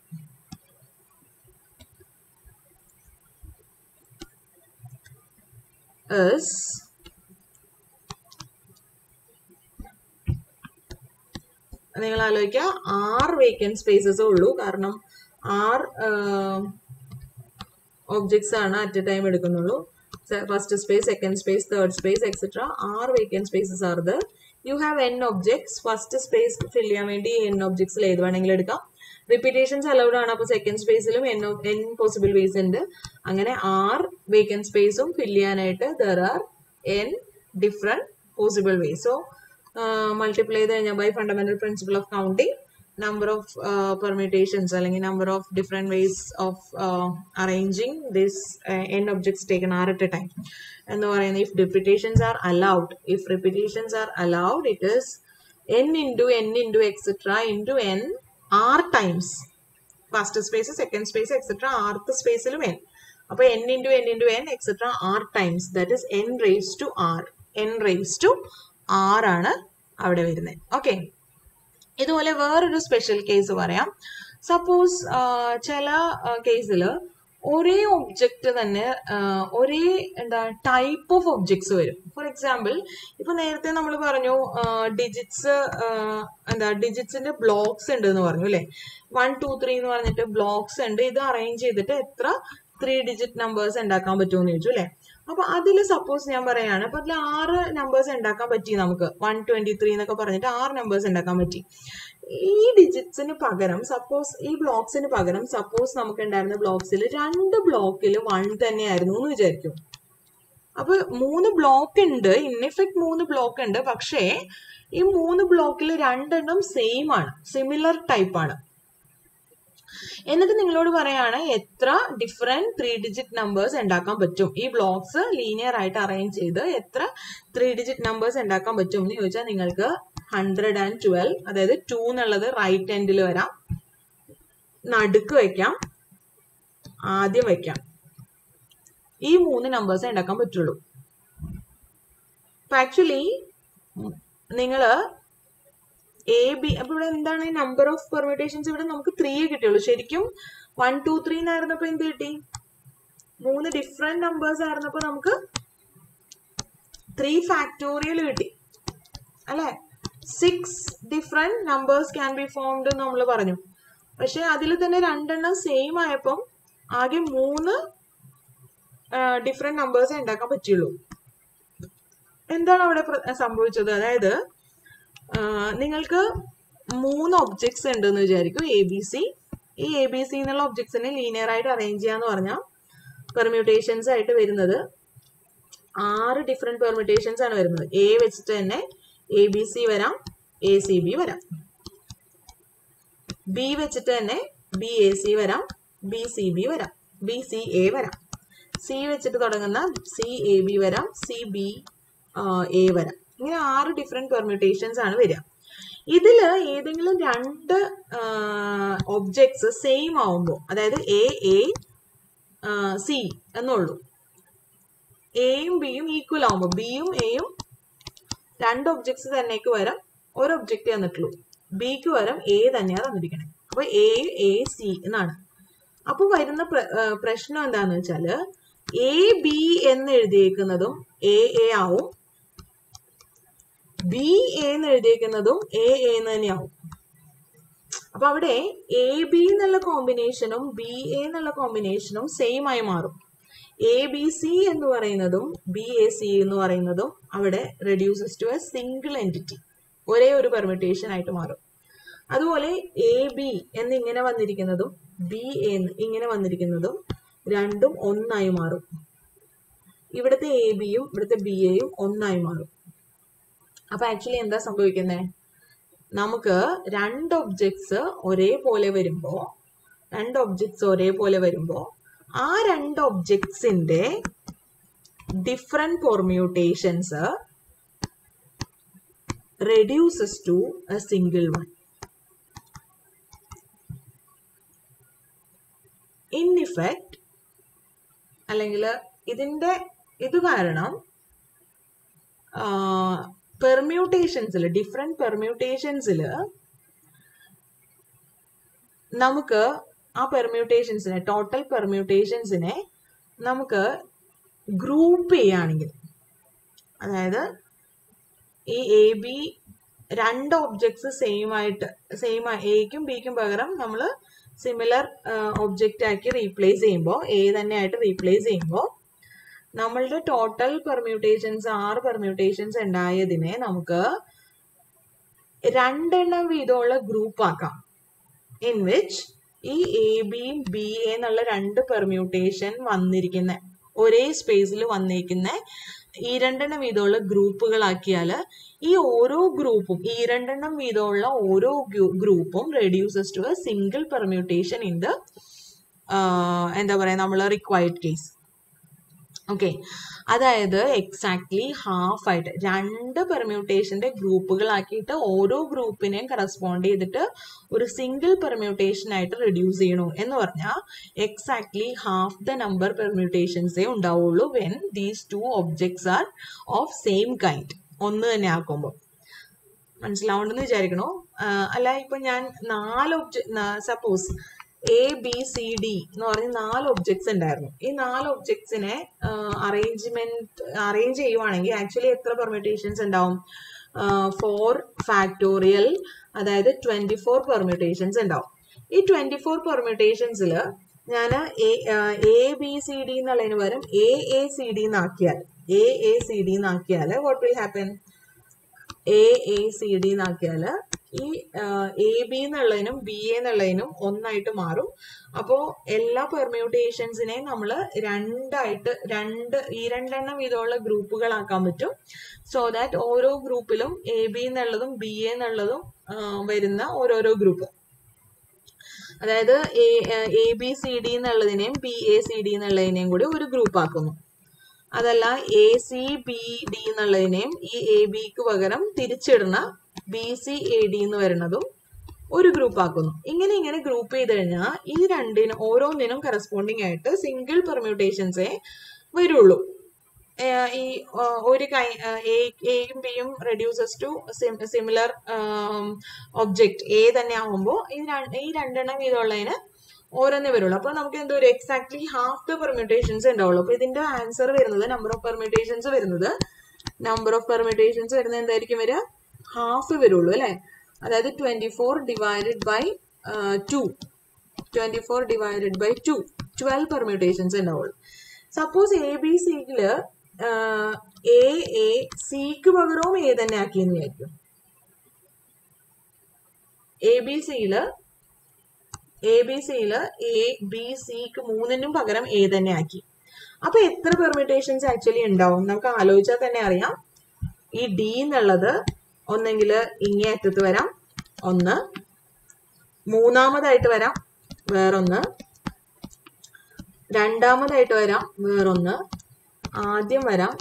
Is നിങ്ങൾ ആലോചിക്കുക, r vacant spaces ഉള്ളൂ, കാരണം r objects ആണ് at a time എടുക്കുന്നുള്ളൂ. First space, second space, third space, etc. r vacant spaces are there. You have n objects. First space fill ചെയ്യാൻ വേണ്ടി n objects ഏത് വേണമെങ്കിലും എടുക്കാം. Repetitions allowed ആണ്, അപ്പോൾ സെക്കൻഡ് സ്പേസിലും n possible ways ഉണ്ട്. അങ്ങനെ r vacant spaceും fill ചെയ്യാനായിട്ട് there are n different possible ways. So multiply ചെയ്ത് കഴിഞ്ഞാൽ by fundamental principle of counting, number of permutations അല്ലെങ്കിൽ number of different ways of arranging this n objects taken r at a time. എന്ന് പറയുന്നത് if repetitions are allowed, it is n into etc. into n r times first space, second space, etc. rth spaceലും n. അപ്പോൾ n into n etc. r times, that is n raised to r ആണ് അവിടെ വരുന്നത്. Okay, ഇതുപോലെ വേറൊരു special case പറയാം. Suppose ചില കേസിൽ ഒരേ ഒബ്ജക്റ്റ് തന്നെ ഒരേ ടൈപ്പ് ഓഫ് ഒബ്ജക്ട്സ് വരും. ഫോർ എക്സാമ്പിൾ, ഇപ്പൊ നേരത്തെ നമ്മൾ പറഞ്ഞു ഡിജിറ്റ്സിന്റെ ബ്ലോക്സ് ഉണ്ട് എന്ന് പറഞ്ഞു അല്ലെ. 1 2 3 എന്ന് പറഞ്ഞിട്ട് ബ്ലോക്സ് ഉണ്ട്. ഇത് അറേഞ്ച് ചെയ്തിട്ട് എത്ര 3 ഡിജിറ്റ് നമ്പേഴ്സ് ഉണ്ടാക്കാൻ പറ്റുമെന്ന് ചോദിച്ചു അല്ലെ. അപ്പൊ അതിൽ സപ്പോസ് ഞാൻ പറയാണ്, അപ്പൊ അതിൽ 6 നമ്പേഴ്സ് ഉണ്ടാക്കാൻ പറ്റി നമുക്ക്. 123 എന്നൊക്കെ പറഞ്ഞിട്ട് 6 നമ്പേഴ്സ് ഉണ്ടാക്കാൻ പറ്റി. ഈ ഡിജിറ്റ്സിന് പകരം സപ്പോസ് ഈ ബ്ലോക്സിന് പകരം സപ്പോസ് നമുക്ക് ഉണ്ടായിരുന്ന ബ്ലോക്സിൽ 2 ബ്ലോക്കിൽ 1 തന്നെയായിരുന്നു എന്ന് വിചാരിക്കും. അപ്പൊ 3 ബ്ലോക്ക് ഉണ്ട്, ഇൻ എഫക്ട് 3 ബ്ലോക്ക് ഉണ്ട്. പക്ഷേ ഈ 3 ബ്ലോക്കിൽ 2 എണ്ണം സെയിം ആണ്, സിമിലർ ടൈപ്പ് ആണ്. എന്നിട്ട് നിങ്ങളോട് പറയാണ് എത്ര ഡിഫറെന്റ് 3 ഡിജിറ്റ് നമ്പേഴ്സ് ഉണ്ടാക്കാൻ പറ്റും, ഈ ബ്ലോക്സ് ലീനിയർ ആയിട്ട് അറേഞ്ച് ചെയ്ത് എത്ര 3 ഡിജിറ്റ് നമ്പേഴ്സ് ഉണ്ടാക്കാൻ പറ്റും എന്ന് ചോദിച്ചാൽ നിങ്ങൾക്ക് 112, അതായത് 2 എന്നുള്ളത് റൈറ്റ് എൻഡിൽ വരാം, നടുക്ക് വെക്കാം, ആദ്യം വെക്കാം. ഈ 3 നമ്പേഴ്സ് ഉണ്ടാക്കാൻ പറ്റുള്ളൂ. അപ്പൊ ആക്ച്വലി നിങ്ങള് AB, അപ്പൊ ഇവിടെ എന്താണ് നമ്പർ ഓഫ് പെർമ്യൂട്ടേഷൻസ്? ഇവിടെ നമുക്ക് 3 കിട്ടിയുള്ളൂ. ശരിക്കും 1 2 3 എന്നായിരുന്നപ്പോ എന്ത് കിട്ടി? 3 ഡിഫറെന്റ് നമ്പേഴ്സ് ആയിരുന്നപ്പോ നമുക്ക് 3 ഫാക്ടോറിയൽ കിട്ടി അല്ലെ. 6 different numbers can be formed എന്ന് നമ്മൾ പറഞ്ഞു. പക്ഷെ അതിൽ തന്നെ 2 എണ്ണം സെയിം ആയപ്പം ആകെ 3 ഡിഫറെന്റ് നമ്പേഴ്സ് ഉണ്ടാക്കാൻ പറ്റുള്ളൂ. എന്താണ് അവിടെ സംഭവിച്ചത്? അതായത് നിങ്ങൾക്ക് 3 ഒബ്ജക്ട്സ് ഉണ്ടെന്ന് വിചാരിക്കും, ABC. ഈ ABC എന്നുള്ള ഒബ്ജക്ട്സിനെ ലീനിയർ ആയിട്ട് അറേഞ്ച് ചെയ്യാന്ന് പറഞ്ഞാൽ പെർമ്യൂട്ടേഷൻസ് ആയിട്ട് വരുന്നത് 6 ഡിഫറെന്റ് പെർമ്യൂട്ടേഷൻസ് ആണ് വരുന്നത്. A വെച്ചിട്ട് തന്നെ ABC വരാം, ACB വരാം. B വെച്ചിട്ട് തന്നെ BAC വരാം, BCB വരാം, BCA വരാം. C വെച്ചിട്ട് തുടങ്ങുന്ന CAB വരാം, CBA വരാം. ഇങ്ങനെ 6 ഡിഫറെന്റ് പെർമ്യൂട്ടേഷൻസ് ആണ് വരിക. ഇതില് ഏതെങ്കിലും രണ്ട് ഒബ്ജക്ട്സ് സെയിം ആവുമ്പോൾ, അതായത് എ സി എന്നുള്ളൂ, എയും ബിയും ഈക്വൽ ആവുമ്പോൾ, ബിയും എയും രണ്ട് ഒബ്ജക്ട്സ് തന്നേക്ക് വരം ഒരു ഒബ്ജക്റ്റ് തന്നിട്ടുള്ളൂ, ബിക്ക് വരം എ തന്നെയാണ് തന്നിരിക്കണേ. അപ്പൊ എ സി എന്നാണ്. അപ്പൊ വരുന്ന പ്രശ്നം എന്താന്ന് വെച്ചാല് എ ബി എന്ന് എഴുതിയേക്കുന്നതും എ ആവും, ബി എന്ന് എഴുതിയേക്കുന്നതും എ എന്ന് തന്നെയാവും. അപ്പൊ അവിടെ എ ബി എന്നുള്ള കോമ്പിനേഷനും ബി എ എന്നുള്ള കോമ്പിനേഷനും സെയിം ആയി മാറും. എ ബി സി എന്ന് പറയുന്നതും ബി എ സി എന്ന് പറയുന്നതും അവിടെ reduces to a single entity, ഒരേ ഒരു പെർമ്യൂട്ടേഷൻ ആയിട്ട് മാറും. അതുപോലെ എ ബി എന്നിങ്ങനെ വന്നിരിക്കുന്നതും ബി എന്ന് ഇങ്ങനെ വന്നിരിക്കുന്നതും രണ്ടും ഒന്നായി മാറും. ഇവിടുത്തെ എ ബിയും ഇവിടുത്തെ ബി എയും ഒന്നായി മാറും. അപ്പൊ ആക്ച്വലി എന്താ സംഭവിക്കുന്നത്, നമുക്ക് രണ്ട് ഒബ്ജക്ട്സ് ഒരേപോലെ വരുമ്പോ ആ രണ്ട് ഒബ്ജക്ട്സിന്റെ different permutations reduces to a single one. In effect, അല്ലെങ്കിൽ ഇതിന്റെ ഇത് കാരണം പെർമ്യൂട്ടേഷൻസിൽ, ഡിഫറെന്റ് പെർമ്യൂട്ടേഷൻസിൽ നമുക്ക് ആ പെർമ്യൂട്ടേഷൻസിനെ, ടോട്ടൽ പെർമ്യൂട്ടേഷൻസിനെ നമുക്ക് ഗ്രൂപ്പ് ചെയ്യുകയാണെങ്കിൽ, അതായത് ഈ എ ബി രണ്ട് ഒബ്ജക്ട്സ് സെയിം എക്കും ബിക്കും പകരം നമ്മൾ സിമിലർ ഒബ്ജക്റ്റ് ആക്കി റീപ്ലേസ് ചെയ്യുമ്പോൾ, എ തന്നെ ആയിട്ട് റീപ്ലേസ് ചെയ്യുമ്പോൾ നമ്മളുടെ ടോട്ടൽ പെർമ്യൂട്ടേഷൻസ് 6 പെർമ്യൂട്ടേഷൻസ് ഉണ്ടായതിനെ നമുക്ക് രണ്ടെണ്ണം വീതമുള്ള ഗ്രൂപ്പ് ആക്കാം. ഇൻ വിച്ച് ഈ എ ബിയും ബി എ എന്നുള്ള രണ്ട് പെർമ്യൂട്ടേഷൻ വന്നിരിക്കുന്ന ഒരേ സ്പേസിൽ വന്നിരിക്കുന്ന ഈ രണ്ടെണ്ണം വീതമുള്ള ഗ്രൂപ്പുകളാക്കിയാൽ ഈ ഓരോ ഗ്രൂപ്പും, ഈ രണ്ടെണ്ണം വീതമുള്ള ഓരോ ഗ്രൂപ്പും reduces to a single permutation in the എന്താ പറയാ നമ്മൾ റിക്വയർഡ് കേസ്. ഓക്കെ, അതായത് എക്സാക്ട്ലി ഹാഫ് ആയിട്ട് രണ്ട് പെർമ്യൂട്ടേഷന്റെ ഗ്രൂപ്പുകളാക്കിയിട്ട് ഓരോ ഗ്രൂപ്പിനെയും കറസ്പോണ്ട് ചെയ്തിട്ട് ഒരു സിംഗിൾ പെർമ്യൂട്ടേഷൻ ആയിട്ട് റെഡ്യൂസ് ചെയ്യണു എന്ന് പറഞ്ഞാൽ എക്സാക്ട്ലി ഹാഫ് ദ നമ്പർ പെർമ്യൂട്ടേഷൻസേ ഉണ്ടാവുള്ളൂ when these two objects R of same kind, ഒന്ന് തന്നെ ആക്കുമ്പോൾ. മനസ്സിലാവുണ്ടെന്ന് വിചാരിക്കണോ? അല്ല, ഇപ്പൊ ഞാൻ 4 suppose A B C D എന്ന് പറഞ്ഞ് 4 ഒബ്ജക്ട്സ് ഉണ്ടായിരുന്നു. ഈ 4 ഒബ്ജക്ട്സിനെ അറേഞ്ച് ചെയ്യുവാണെങ്കിൽ ആക്ച്വലി എത്ര പെർമ്യൂട്ടേഷൻസ് ഉണ്ടാവും? 4 ഫാക്ടോറിയൽ, അതായത് 24 പെർമ്യൂട്ടേഷൻസ് ഉണ്ടാവും. ഈ 24 പെർമ്യൂട്ടേഷൻസിൽ ഞാൻ എ ബി സി ഡി എന്നുള്ളതിന് പകരം എ സി ഡി എന്നാക്കിയാൽ what will happen? A C D എന്നാക്കിയാൽ ഈ എ ബി എന്നുള്ളതിനും ബി എ എന്നുള്ളതിനും ഒന്നായിട്ട് മാറും. അപ്പോ എല്ലാ പെർമ്യൂട്ടേഷൻസിനെയും നമ്മൾ ഈ രണ്ടെണ്ണം വീതമുള്ള ഗ്രൂപ്പുകളാക്കാൻ പറ്റും. സോ ദാറ്റ് ഓരോ ഗ്രൂപ്പിലും എ ബി എന്നുള്ളതും ബി എ എന്നുള്ളതും വരുന്ന ഓരോരോ ഗ്രൂപ്പ്, അതായത് എ ബി സി ഡി എന്നുള്ളതിനെയും ബി എ സി ഡി എന്നുള്ളതിനെയും കൂടി ഒരു ഗ്രൂപ്പ് ആക്കുന്നു. അതല്ല, എ സി ബി ഡി എന്നുള്ളതിനെയും ഈ എ ബിക്ക് പകരം തിരിച്ചിടുന്ന ബി സി എ ഡി എന്ന് വരുന്നതും ഒരു ഗ്രൂപ്പ് ആക്കുന്നു. ഇങ്ങനെ ഗ്രൂപ്പ് ചെയ്ത് കഴിഞ്ഞാൽ ഈ ഓരോന്നിനും കറസ്പോണ്ടിങ് ആയിട്ട് സിംഗിൾ പെർമ്യൂട്ടേഷൻസേ വരുള്ളൂ. ഈ ഒരു എയും ബിയും reduces to similar object A തന്നെ ആവുമ്പോൾ ഈ രണ്ടെണ്ണം വീതമുള്ളതിന് ഓരോന്നേ വരുള്ളൂ. അപ്പൊ നമുക്ക് എന്തോ ഒരു എക്സാക്ട്ലി ഹാഫ് ദ പെർമ്യൂട്ടേഷൻസ് ഉണ്ടാവുള്ളൂ. അപ്പൊ ഇതിന്റെ ആൻസർ വരുന്നത്, നമ്പർ ഓഫ് പെർമ്യൂട്ടേഷൻസ് വരുന്നത് എന്തായിരിക്കും വരിക? ഹാഫ് വരുള്ളൂ അല്ലെ? അതായത് 24 ഡിവൈഡഡ് ബൈ 2 12 പെർമ്യൂട്ടേഷൻസ് ഉണ്ടാവുള്ളൂ. സപ്പോസ് എ ബി സിയില് എ സിക്ക് പകരവും എ തന്നെ ആക്കിയെന്ന് വിചാരിക്കും. എ ബി സിയില് എ ബി സിക്ക് 3നും പകരം എ തന്നെ ആക്കി. അപ്പൊ എത്ര പെർമ്യൂട്ടേഷൻസ് ആക്ച്വലി ഉണ്ടാവും? നമുക്ക് ആലോചിച്ചാൽ തന്നെ അറിയാം. ഈ ഡി എന്നുള്ളത് ഒന്നെങ്കിൽ ഇങ്ങേ അറ്റത്ത് വരാം, ഒന്ന് മൂന്നാമതായിട്ട് വരാം, വേറൊന്ന് രണ്ടാമതായിട്ട് വരാം, വേറൊന്ന് ആദ്യം വരാം,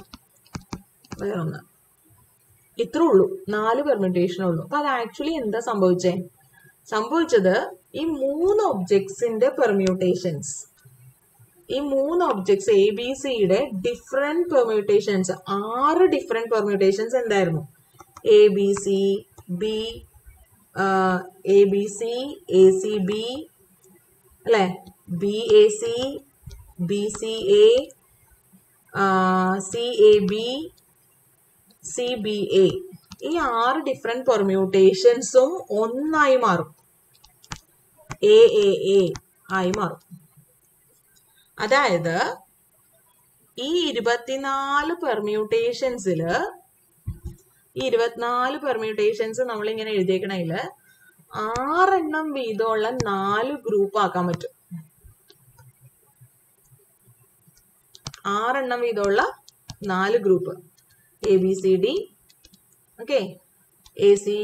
വേറൊന്ന്. ഇത്രേ ഉള്ളൂ, 4 പെർമ്യൂട്ടേഷനേ ഉള്ളൂ. അപ്പൊ അത് ആക്ച്വലി എന്താ സംഭവിച്ചത് ഈ 3 ഒബ്ജക്ട്സിന്റെ പെർമ്യൂട്ടേഷൻസ്, ഈ 3 ഒബ്ജക്ട്സ് എ ബി സിയുടെ ഡിഫറെന്റ് പെർമ്യൂട്ടേഷൻസ്, 6 ഡിഫറെന്റ് പെർമ്യൂട്ടേഷൻസ് എന്തായിരുന്നു? A B C B, A B C, A C B അല്ലെ, B A C, B C A, C A B, C B A, ഈ 6 different പെർമ്യൂട്ടേഷൻസും ഒന്നായി മാറും, A A A ആയി മാറും. അതായത് ഈ 24 പെർമ്യൂട്ടേഷൻസില്, ഈ 24 പെർമ്യൂട്ടേഷൻസ് നമ്മളിങ്ങനെ എഴുതിയേക്കണതില് 6 എണ്ണം വീതമുള്ള 4 ഗ്രൂപ്പ് ആക്കാൻ പറ്റും. 6 എണ്ണം വീതമുള്ള 4 group, A B C D, okay, A C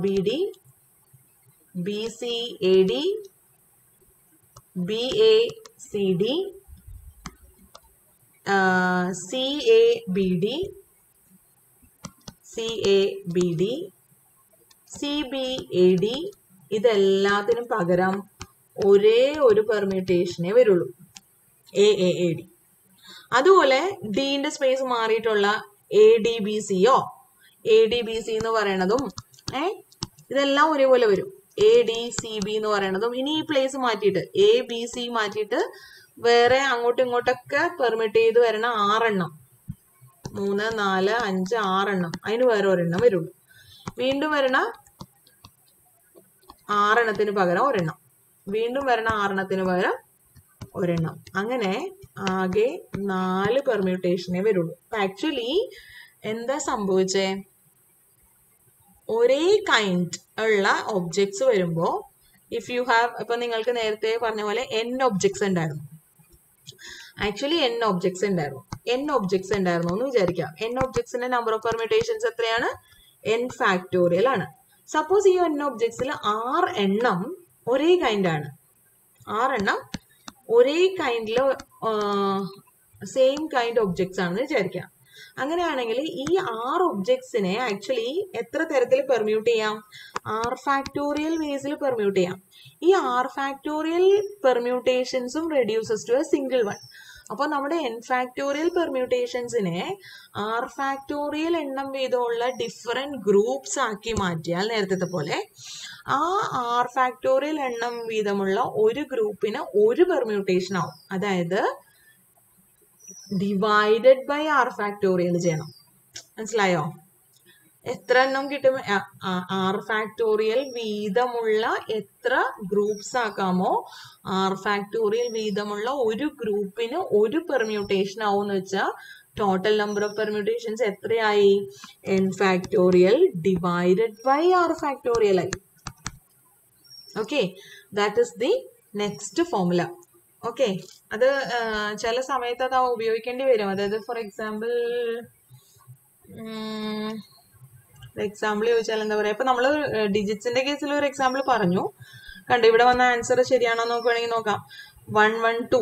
B D, B C A D, B A C D, C A B D, C A B D, C B A D, ഇതെല്ലാത്തിനും പകരം ഒരേ ഒരു പെർമ്യൂട്ടേഷനേ വരുള്ളൂ, A A A D. അതുപോലെ ഡിന്റെ space മാറിയിട്ടുള്ള A D B സിയോ, A D B C എന്ന് പറയണതും ഇതെല്ലാം ഒരേപോലെ വരും. എ ഡി സി ബി എന്ന് പറയണതും ഇനി ഈ പ്ലേസ് മാറ്റിയിട്ട് എ ബി സി മാറ്റിയിട്ട് വേറെ അങ്ങോട്ടും ഇങ്ങോട്ടൊക്കെ പെർമിറ്റ് ചെയ്ത് വരണ 6 എണ്ണം, 3, 4, 5, 6 എണ്ണം, അതിന് വേറെ ഒരെണ്ണം വരുള്ളൂ. വീണ്ടും വരണ 6 എണ്ണത്തിന് പകരം ഒരെണ്ണം, വീണ്ടും വരണ 6 എണ്ണത്തിന് പകരം ഒരെണ്ണം, അങ്ങനെ ആകെ 4 പെർമ്യൂട്ടേഷനേ വരുള്ളൂ. ആക്ച്വലി എന്താ സംഭവിച്ചേ? ഒരേ കൈൻഡ് ഉള്ള ഒബ്ജക്ട്സ് വരുമ്പോ ഇഫ് യു ഹാവ്, ഇപ്പൊ നിങ്ങൾക്ക് നേരത്തെ പറഞ്ഞ പോലെ n ഒബ്ജക്ട്സ് ഉണ്ടായിരുന്നു, ആക്ച്വലി n ഒബ്ജക്ട്സ് ഉണ്ടായിരുന്നു എന്ന് വിചാരിക്കാം. n ഒബ്ജക്ട്സിന്റെ നമ്പർ ഓഫ് പെർമ്യൂട്ടേഷൻസ് എത്രയാണ്? n ഫാക്ടോറിയൽ ആണ്. സപ്പോസ് ഈ n ഒബ്ജക്ട്സിൽ 6 എണ്ണം ഒരേ കൈൻഡ് ആണ്, 6 എണ്ണം ഒരേ കൈൻഡില് സെയിം കൈൻഡ് ഒബ്ജക്ട്സ് ആണെന്ന് വിചാരിക്കാം. അങ്ങനെയാണെങ്കിൽ ഈ 6 ഒബ്ജക്ട്സിനെ ആക്ച്വലി എത്ര തരത്തിൽ പെർമ്യൂട്ട് ചെയ്യാം? r ഫാക്ടോറിയൽ വേസിൽ പെർമ്യൂട്ട് ചെയ്യാം. ഈ r ഫാക്ടോറിയൽ പെർമ്യൂട്ടേഷൻസും reduces to a single one. അപ്പൊ നമ്മുടെ n ഫാക്ടോറിയൽ പെർമ്യൂട്ടേഷൻസിനെ r ഫാക്ടോറിയൽ എണ്ണം വീതമുള്ള ഡിഫറെന്റ് ഗ്രൂപ്പ്സ് ആക്കി മാറ്റിയാൽ നേരത്തെ പോലെ ആ r ഫാക്ടോറിയൽ എണ്ണം വീതമുള്ള ഒരു ഗ്രൂപ്പിന് ഒരു പെർമ്യൂട്ടേഷൻ ആവും. അതായത് ഡിവൈഡഡ് ബൈ r ഫാക്ടോറിയൽ ചെയ്യണം. മനസ്സിലായോ? എത്ര എണ്ണം കിട്ടും? r ഫാക്ടോറിയൽ വീതമുള്ള എത്ര ഗ്രൂപ്പ്സ് ആക്കാമോ r ഫാക്ടോറിയൽ വീതമുള്ള ഒരു ഗ്രൂപ്പിന് ഒരു പെർമ്യൂട്ടേഷൻ ആവും എന്ന് വെച്ചാൽ ടോട്ടൽ നമ്പർ ഓഫ് പെർമ്യൂട്ടേഷൻസ് എത്രയായി? n factorial divided by r factorial ആയി. Okay, that is the next formula. Okay, അത് ചില സമയത്ത് അത് ഉപയോഗിക്കേണ്ടി വരും. അതായത് ഫോർ എക്സാമ്പിൾ ചോദിച്ചാൽ എന്താ പറയാ, ഇപ്പൊ നമ്മള് ഡിജിറ്റ്സിന്റെ കേസിൽ ഒരു എക്സാമ്പിൾ പറഞ്ഞു. കണ്ടോ, ഇവിടെ വന്ന ആൻസർ ശരിയാണോ നോക്കുകയാണെങ്കിൽ നോക്കാം. 1, 1, 2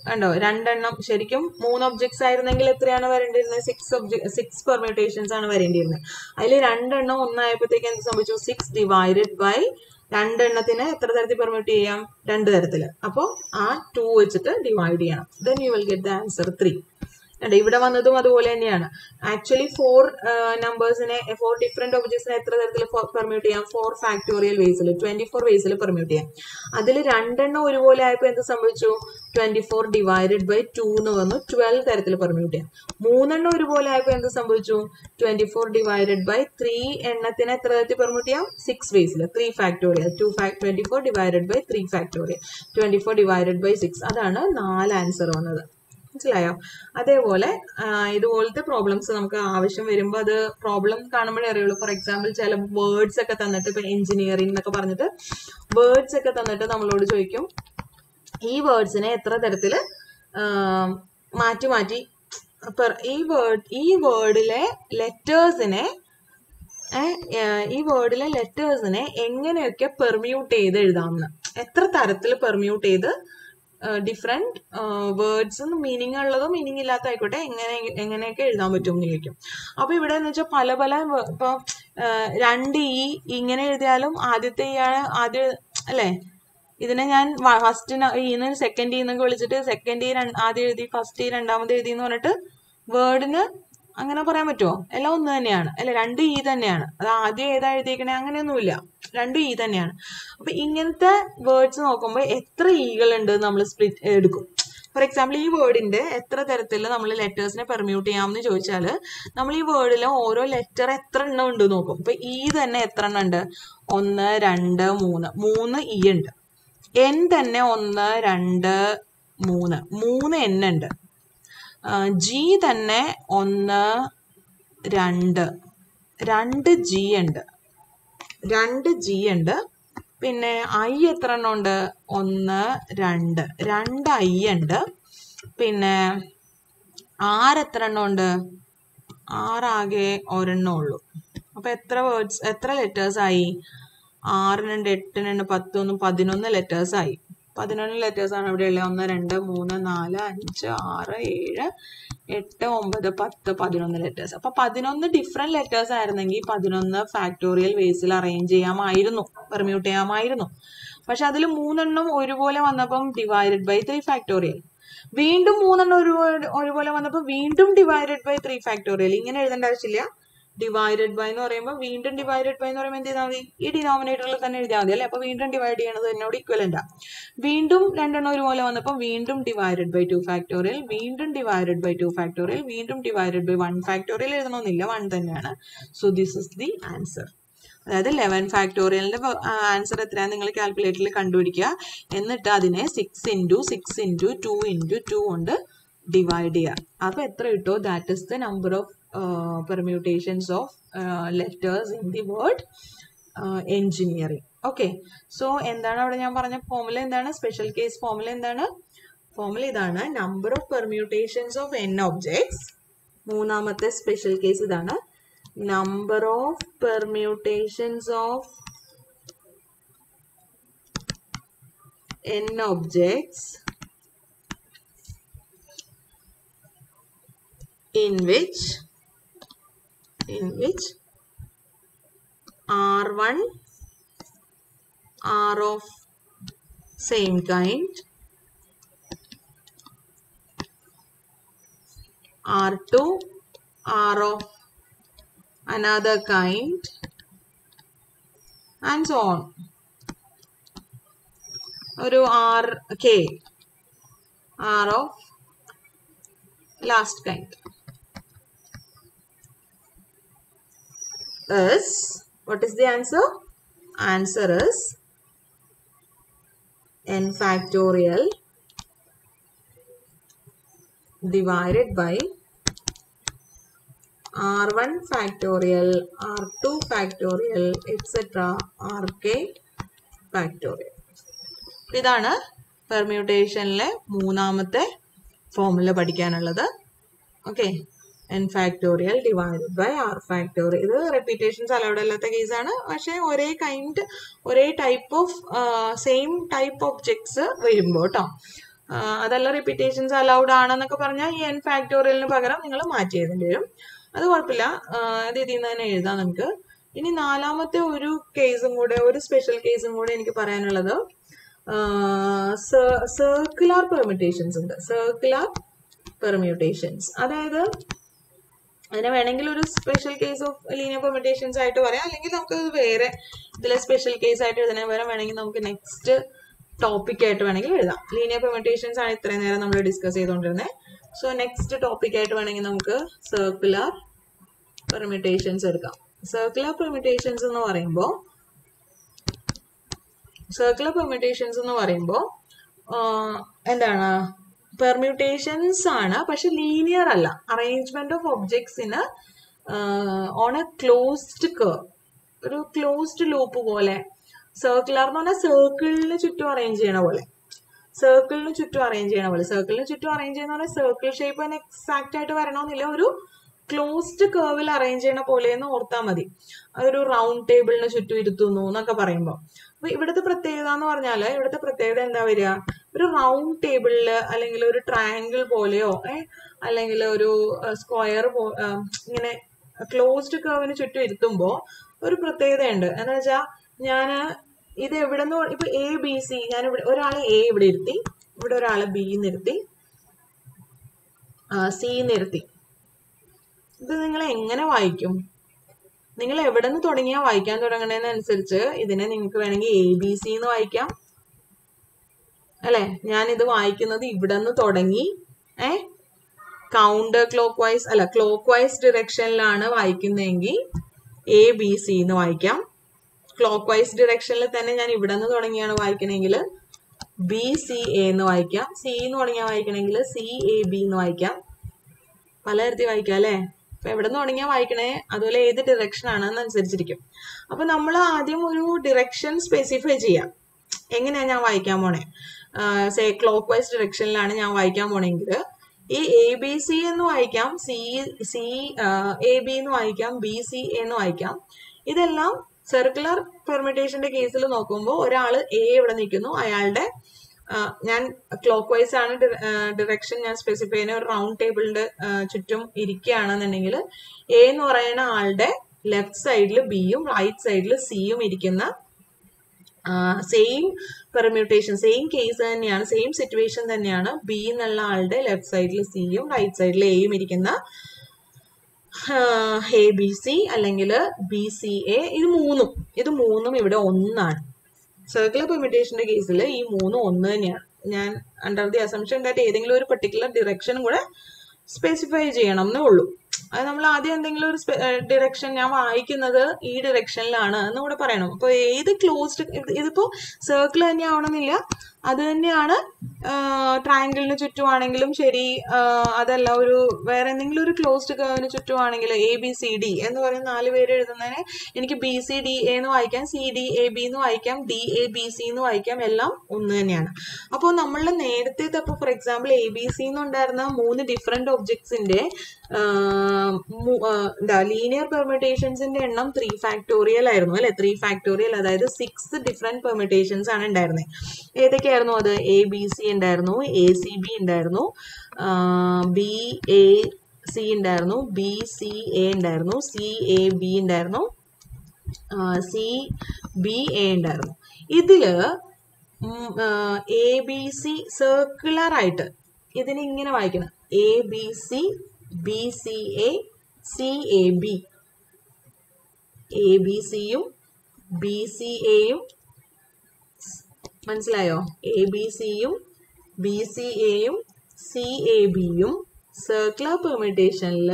കണ്ടോ, 2 എണ്ണം. ശരിക്കും 3 ഒബ്ജക്ട്സ് ആയിരുന്നെങ്കിൽ എത്രയാണ് വരേണ്ടിയിരുന്നത്? 6 പെർമ്യൂട്ടേഷൻസ് ആണ് വരേണ്ടിയിരുന്നത്. അതിൽ 2 എണ്ണം ഒന്നായപ്പോഴത്തേക്ക് എന്ത് സംഭവിച്ചു? 6 ഡിവൈഡഡ് ബൈ 2 എണ്ണത്തിന് എത്ര തരത്തിൽ പെർമ്യൂട്ട് ചെയ്യാം? 2 തരത്തില്. അപ്പോൾ ആ 2 വെച്ചിട്ട് ഡിവൈഡ് ചെയ്യണം. Then you will get the answer 3. ഇവിടെ വന്നതും അതുപോലെ തന്നെയാണ്. ആക്ച്വലി 4 നമ്പേഴ്സിനെ, 4 ഡിഫറെന്റ് ഒബ്ജക്ട്സിനെ എത്ര തരത്തിൽ പെർമ്യൂട്ട് ചെയ്യാം? 4 ഫാക്ടോറിയൽ വേസിൽ, 24 വേസിൽ പെർമ്യൂട്ട് ചെയ്യാം. അതിൽ 2 എണ്ണം ഒരുപോലെ ആയപ്പോൾ എന്ത് സംഭവിച്ചു? 24 ഡിവൈഡഡ് ബൈ 2 എന്ന് വന്നു, 12 തരത്തിൽ പെർമ്യൂട്ട് ചെയ്യാം. 3 എണ്ണം ഒരുപോലെ ആയപ്പോൾ എന്ത് സംഭവിച്ചു? 24 ഡിവൈഡഡ് ബൈ 3 എണ്ണത്തിന് എത്ര തരത്തിൽ പെർമ്യൂട്ട് ചെയ്യാം? 6 വേസിൽ, 3 factorial. 24 divided by 3 factorial, 24 divided by 6. അതാണ് 4 ആൻസർ വന്നത്. മനസ്സിലായോ? അതേപോലെ ഇതുപോലത്തെ പ്രോബ്ലംസ് നമുക്ക് ആവശ്യം വരുമ്പോൾ അത് പ്രോബ്ലം കാണുമ്പോഴേ അറിയുള്ളൂ. ഫോർ എക്സാമ്പിൾ ചില വേർഡ്സ് ഒക്കെ തന്നിട്ട്, ഇപ്പൊ എഞ്ചിനീയറിംഗ് എന്നൊക്കെ പറഞ്ഞിട്ട് വേർഡ്സ് ഒക്കെ തന്നിട്ട് നമ്മളോട് ചോദിക്കും ഈ വേർഡ്സിനെ എത്ര തരത്തില് മാറ്റി മാറ്റി ഈ വേർഡിലെ ലെറ്റേഴ്സിനെ എങ്ങനെയൊക്കെ പെർമ്യൂട്ട് ചെയ്ത് എഴുതാമെന്ന്, എത്ര തരത്തിൽ പെർമ്യൂട്ട് ചെയ്ത് ഡിഫറെന്റ് വേർഡ്സ് മീനിങ് ഉള്ളതോ മീനിങ് ഇല്ലാത്ത ആയിക്കോട്ടെ എങ്ങനെയൊക്കെ എഴുതാൻ പറ്റും എന്ന് ചോദിക്കും. അപ്പൊ ഇവിടെ എന്ന് വെച്ചാൽ പല പല ഇപ്പൊ 2 ഈ ഇങ്ങനെ എഴുതിയാലും ആദ്യത്തെ ഈ ആണ് ആദ്യം അല്ലെ. ഇതിനെ ഞാൻ ഫസ്റ്റ് ഈന്ന് സെക്കൻഡ് ഈന്നൊക്കെ വിളിച്ചിട്ട് സെക്കൻഡ് ഈ ആദ്യം എഴുതി ഫസ്റ്റ് ഈ രണ്ടാമത് എഴുതി എന്ന് പറഞ്ഞിട്ട് വേർഡിന് അങ്ങനെ പറയാൻ പറ്റുമോ? എല്ലാം ഒന്ന് തന്നെയാണ് അല്ലെ, 2 ഈ തന്നെയാണ്. അത് ആദ്യം ഏതാ എഴുതിയേക്കണേ അങ്ങനെയൊന്നുമില്ല, 2 ഈ തന്നെയാണ്. അപ്പൊ ഇങ്ങനത്തെ വേർഡ്സ് നോക്കുമ്പോൾ എത്ര ഈകൾ ഉണ്ട് നമ്മൾ സ്പ്ലിറ്റ് എടുക്കും. ഫോർ എക്സാമ്പിൾ ഈ വേർഡിന്റെ എത്ര തരത്തിൽ നമ്മൾ ലെറ്റേഴ്സിനെ പെർമ്യൂട്ട് ചെയ്യാമെന്ന് ചോദിച്ചാൽ നമ്മൾ ഈ വേർഡിൽ ഓരോ ലെറ്റർ എത്ര എണ്ണം ഉണ്ട് നോക്കും. ഇപ്പൊ ഈ തന്നെ എത്ര എണ്ണം ഉണ്ട്? 1 2 3 ഈ ഉണ്ട്. എൻ തന്നെ 1 2 3 എൻ ഉണ്ട്. ജി തന്നെ 1 2 ജി ഉണ്ട്, 2 ജി ഉണ്ട്. പിന്നെ ഐ എത്ര എണ്ണം ഉണ്ട്? 1 2 ഐ ഉണ്ട്. പിന്നെ ആർ എത്ര എണ്ണം ഉണ്ട്? ആകെ ഒരെണ്ണം ഉള്ളൂ. അപ്പൊ എത്ര ലെറ്റേഴ്സ് ആയി? 6 8 10 11 ലെറ്റേഴ്സ് ആയി. 11 ലെറ്റേഴ്സ് ആണ് ഇവിടെ ഉള്ളത്. 1 2 3 4 5 6 7 8 9 10 11 ലെറ്റേഴ്സ്. അപ്പൊ 11 ഡിഫറെന്റ് ലെറ്റേഴ്സ് ആയിരുന്നെങ്കിൽ 11 ഫാക്ടോറിയൽ വേസിൽ അറേഞ്ച് ചെയ്യാമായിരുന്നു, പെർമ്യൂട്ട് ചെയ്യാമായിരുന്നു. പക്ഷെ അതിൽ 3 എണ്ണം ഒരുപോലെ വന്നപ്പം ഡിവൈഡഡ് ബൈ 3 ഫാക്ടോറിയൽ. വീണ്ടും 3 എണ്ണം ഒരുപോലെ വന്നപ്പോൾ വീണ്ടും ഡിവൈഡഡ് ബൈ 3 ഫാക്ടോറിയൽ. ഇങ്ങനെ എഴുതേണ്ട ആവശ്യമില്ല. ഡിവൈഡഡ് ബൈ എന്ന് പറയുമ്പോൾ വീണ്ടും ഡിവൈഡഡ് ബൈ എന്ന് പറയുമ്പോൾ എന്ത് ചെയ്താൽ മതി? ഈ ഡിനോമിനേറ്ററിൽ തന്നെ എഴുതിയാൽ മതി അല്ലെ. അപ്പൊ വീണ്ടും ഡിവൈഡ് ചെയ്യണത് എന്നോട് ഇക്വലന്റാ. വീണ്ടും 2 എണ്ണം ഒരുപോലെ വന്നപ്പോൾ വീണ്ടും ഡിവൈഡഡ് ബൈ 2 ഫാക്ടോറിയൽ, വീണ്ടും ഡിവൈഡഡ് ബൈ 2 ഫാക്ടോറിയൽ, വീണ്ടും ഡിവൈഡഡ് ബൈ 1 ഫാക്ടോറിയൽ എഴുതണമെന്നില്ല, 1 തന്നെയാണ്. So this is the answer. അതായത് 11 ഫാക്ടോറിയലിന്റെ ആൻസർ എത്രയാണ് നിങ്ങൾ കാൽക്കുലേറ്ററിൽ കണ്ടുപിടിക്കുക. എന്നിട്ട് അതിനെ 6 into 6 into 2 into 2 കൊണ്ട് ഡിവൈഡ് ചെയ്യുക. അപ്പൊ എത്ര കിട്ടോ? That is the number of permutations of letters in the word engineering. Okay, so എന്താണ് അവിടെ ഞാൻ പറഞ്ഞ ഫോർമുല എന്താണ്? സ്പെഷ്യൽ കേസ് ഫോർമുല എന്താണ്? ഫോർമുല ഇതാണ്, number of permutations of n objects. മൂന്നാമത്തെ സ്പെഷ്യൽ കേസ് ഇതാണ്, number of permutations of n objects in which R1 are of same kind, R2 are of another kind, and so on. ഒരു RK are of last kind. Is what is the answer? Answer is n factorial divided by R1 factorial, R2 factorial, etc. RK factorial. ഇതാണ് പെർമ്യൂട്ടേഷനിലെ മൂന്നാമത്തെ formula പഠിക്കാനുള്ളത്. Okay, n factorial divided by r factorial. ഇത് repetitions allowed അല്ലാത്ത കേസാണ്. പക്ഷെ ഒരേ type of same type objects വരുമ്പോൾ കേട്ടോ. അതല്ല റിപ്പീറ്റേഷൻസ് അലൗഡ് ആണെന്നൊക്കെ പറഞ്ഞാൽ ഈ n ഫാക്ടോറിയലിന് പകരം നിങ്ങൾ മാറ്റി എഴുതേണ്ടി വരും. അത് കുഴപ്പമില്ല, അത് ഇതിൽ നിന്ന് തന്നെ എഴുതാം നമുക്ക്. ഇനി നാലാമത്തെ ഒരു കേസും കൂടെ, ഒരു സ്പെഷ്യൽ കേസും കൂടെ എനിക്ക് പറയാനുള്ളത് സർക്കുലർ പെർമ്യൂട്ടേഷൻസ് ഉണ്ട്. സർക്കുലർ പെർമ്യൂട്ടേഷൻസ്, അതായത് അതിനെ വേണമെങ്കിൽ ഒരു special case of linear permutations ആയിട്ട് പറയാം, അല്ലെങ്കിൽ നമുക്ക് വേറെ ഇതിലെ സ്പെഷ്യൽ കേസ് ആയിട്ട് എഴുതുന്നതിന് പകരം വേണമെങ്കിൽ നമുക്ക് നെക്സ്റ്റ് ടോപ്പിക് ആയിട്ട് വേണമെങ്കിൽ എഴുതാം. ലീനിയർ പെർമ്യൂട്ടേഷൻസ് ആണ് ഇത്രയും നേരം നമ്മൾ ഡിസ്കസ് ചെയ്തുകൊണ്ടിരുന്നത്. സോ നെക്സ്റ്റ് ടോപ്പിക് ആയിട്ട് വേണമെങ്കിൽ നമുക്ക് സർക്കുലർ പെർമ്യൂട്ടേഷൻസ് എടുക്കാം. സർക്കുലർ പെർമ്യൂട്ടേഷൻസ് എന്ന് പറയുമ്പോൾ എന്താണ്? പെർമ്യൂട്ടേഷൻസ് ആണ്, പക്ഷെ ലീനിയർ അല്ല. അറേഞ്ച്മെന്റ് ഓഫ് ഒബ്ജക്ട്സിന് ഓൺ എ ക്ലോസ്ഡ് കർവ്, ഒരു ക്ലോസ്ഡ് ലൂപ്പ് പോലെ. സർക്കുലർ എന്ന് പറഞ്ഞാൽ സർക്കിളിന് ചുറ്റും അറേഞ്ച് ചെയ്യണ പോലെ. സർക്കിളിന് ചുറ്റും അറേഞ്ച് ചെയ്യുന്ന പറഞ്ഞാൽ സർക്കിൾ ഷേപ്പ് തന്നെ എക്സാക്ട് ആയിട്ട് വരണമെന്നില്ല, ഒരു ക്ലോസ്ഡ് കർവിൽ അറേഞ്ച് ചെയ്യണ പോലെ എന്ന് ഓർത്താൽ മതി. അതൊരു റൗണ്ട് ടേബിളിന് ചുറ്റും ഇരുത്തുന്നു എന്നൊക്കെ പറയുമ്പോൾ. അപ്പൊ ഇവിടുത്തെ പ്രത്യേകത എന്ന് പറഞ്ഞാൽ, ഇവിടുത്തെ പ്രത്യേകത എന്താ വരിക? ഒരു റൗണ്ട് ടേബിളില് അല്ലെങ്കിൽ ഒരു ട്രയാങ്കിൾ പോലെയോ അല്ലെങ്കിൽ ഒരു സ്ക്വയർ ഇങ്ങനെ ക്ലോസ്ഡ് കർവിന് ചുറ്റും ഇരുത്തുമ്പോൾ ഒരു പ്രത്യേകതയുണ്ട്. എന്താ വെച്ചാൽ ഞാൻ ഇത് എവിടെ നിന്ന് ഇപ്പൊ എ ബി സി, ഞാൻ ഇവിടെ ഒരാളെ എ ഇവിടെ ഇരുത്തി, ഇവിടെ ഒരാളെ ബി നിർത്തി, സി നിർത്തി. ഇത് നിങ്ങൾ എങ്ങനെ വായിക്കും? നിങ്ങൾ എവിടെ നിന്ന് തുടങ്ങിയാ വായിക്കാൻ തുടങ്ങണതിനനുസരിച്ച് ഇതിനെ നിങ്ങൾക്ക് വേണമെങ്കിൽ എ ബി സി എന്ന് വായിക്കാം, അല്ലെ? ഞാൻ ഇത് വായിക്കുന്നത് ഇവിടെ നിന്ന് തുടങ്ങി കൗണ്ടർ ക്ലോക്ക് വൈസ് അല്ല ക്ലോക്ക് വൈസ് ഡിറക്ഷനിലാണ് വായിക്കുന്നതെങ്കിൽ എ ബി സി എന്ന് വായിക്കാം. ക്ലോക്ക് വൈസ് ഡിറക്ഷനിൽ തന്നെ ഞാൻ ഇവിടെ നിന്ന് തുടങ്ങിയാണ് വായിക്കണമെങ്കിൽ ബി സി എ എന്ന് വായിക്കാം. സി എന്ന് തുടങ്ങിയാൽ വായിക്കണമെങ്കിൽ സി എ ബി എന്ന് വായിക്കാം. പലതരത്തിൽ വായിക്കാം അല്ലെ? അപ്പൊ എവിടെ നിന്ന് തുടങ്ങിയാൽ വായിക്കണേ, അതുപോലെ ഏത് ഡിറക്ഷൻ ആണെന്നനുസരിച്ചിരിക്കും. അപ്പൊ നമ്മൾ ആദ്യം ഒരു ഡിറക്ഷൻ സ്പെസിഫൈ ചെയ്യാം. എങ്ങനെയാ ഞാൻ വായിക്കാൻ പോണേ? ക്ലോക്ക് വൈസ് ഡിറക്ഷനിലാണ് ഞാൻ വായിക്കാൻ പോണെങ്കിൽ ഈ എ ബി സി എന്ന് വായിക്കാം, സി എ ബി എന്ന് വായിക്കാം, ബി സി എന്ന് വായിക്കാം. ഇതെല്ലാം സർക്കുലർ പെർമിറ്റേഷന്റെ കേസിൽ നോക്കുമ്പോൾ ഒരാൾ എ ഇവിടെ നിൽക്കുന്നു, അയാളുടെ ഞാൻ ക്ലോക്ക് വൈസ് ആണ് ഡിറക്ഷൻ ഞാൻ സ്പെസിഫൈ ചെയ്യുന്ന ഒരു റൗണ്ട് ടേബിളിന്റെ ചുറ്റും ഇരിക്കുകയാണെന്നുണ്ടെങ്കിൽ എ എന്ന് പറയുന്ന ആളുടെ ലെഫ്റ്റ് സൈഡിൽ ബിയും റൈറ്റ് സൈഡിൽ സിയും ഇരിക്കുന്ന സെയിം പെർമ്യൂട്ടേഷൻ, സെയിം കേസ് തന്നെയാണ്, സെയിം സിറ്റുവേഷൻ തന്നെയാണ്. ബി എന്നുള്ള ആളുടെ ലെഫ്റ്റ് സൈഡിൽ സിയും റൈറ്റ് സൈഡിൽ എയും ഇരിക്കുന്ന എ ബി സി അല്ലെങ്കിൽ ബി സി എ. ഇത് മൂന്നും ഇവിടെ ഒന്നാണ്. സർക്കുലർ പെർമ്യൂട്ടേഷന്റെ കേസിൽ ഈ മൂന്നും ഒന്ന് തന്നെയാണ്. ഞാൻ അണ്ടർ ദി അസംഷൻ ദാറ്റ് ഏതെങ്കിലും ഒരു പെർട്ടിക്കുലർ ഡിറക്ഷനും കൂടെ സ്പെസിഫൈ ചെയ്യണം എന്നേ ഉള്ളൂ. അത് നമ്മൾ ആദ്യം എന്തെങ്കിലും ഒരു ഡിറക്ഷൻ ഞാൻ വായിക്കുന്നത് ഈ ഡിറക്ഷനിലാണ് എന്ന് കൂടെ പറയണം. അപ്പൊ ഏത് ക്ലോസ്ഡ്, ഇതിപ്പോ സർക്കിൾ തന്നെ ആവണമെന്നില്ല, അത് തന്നെയാണ് ട്രയാങ്കിളിന് ചുറ്റുമാണെങ്കിലും ശരി, അതല്ല ഒരു വേറെ എന്തെങ്കിലും ഒരു ക്ലോസ്ഡ് കർവിന് ചുറ്റുമാണെങ്കിൽ എ ബി സി ഡി എന്ന് പറയുന്ന 4 പേര് എഴുതുന്നതിന് എനിക്ക് ബി സി ഡി എ എന്ന് വായിക്കാം, സി ഡി എ ബി എന്ന് വായിക്കാം, ഡി എ ബി സി എന്ന് വായിക്കാം, എല്ലാം ഒന്ന് തന്നെയാണ്. അപ്പോൾ നമ്മളുടെ നേരത്തെ ഇപ്പോൾ for example A B C എന്നുണ്ടായിരുന്ന 3 ഡിഫറെന്റ് ഒബ്ജക്ട്സിന്റെ ലീനിയർ പെർമ്യൂട്ടേഷൻസിന്റെ എണ്ണം 3 ഫാക്ടോറിയൽ ആയിരുന്നു അല്ലെ? 3 ഫാക്ടോറിയൽ, അതായത് 6 ഡിഫറെന്റ് പെർമ്യൂട്ടേഷൻസ് ആണ് ഉണ്ടായിരുന്നത്. ഏതൊക്കെയായിരുന്നു അത്? എ ബി സി ഉണ്ടായിരുന്നു, എ സി ബി ഉണ്ടായിരുന്നു, ബി എ സി ഉണ്ടായിരുന്നു, ബി സി എ ഉണ്ടായിരുന്നു, സി എ ബി ഉണ്ടായിരുന്നു, സി ബി എ ഉണ്ടായിരുന്നു. ഇതില് എ ബി സി സർക്കുലർ ആയിട്ട് ഇതിനെ ഇങ്ങനെ വായിക്കണം: A B C, B C A, C A B. A B സിയും ബി സി എയും മനസ്സിലായോ? എ ബി സിയും ബി സി എയും സി എ ബിയും സർക്കുലർ പെർമ്യൂട്ടേഷനിൽ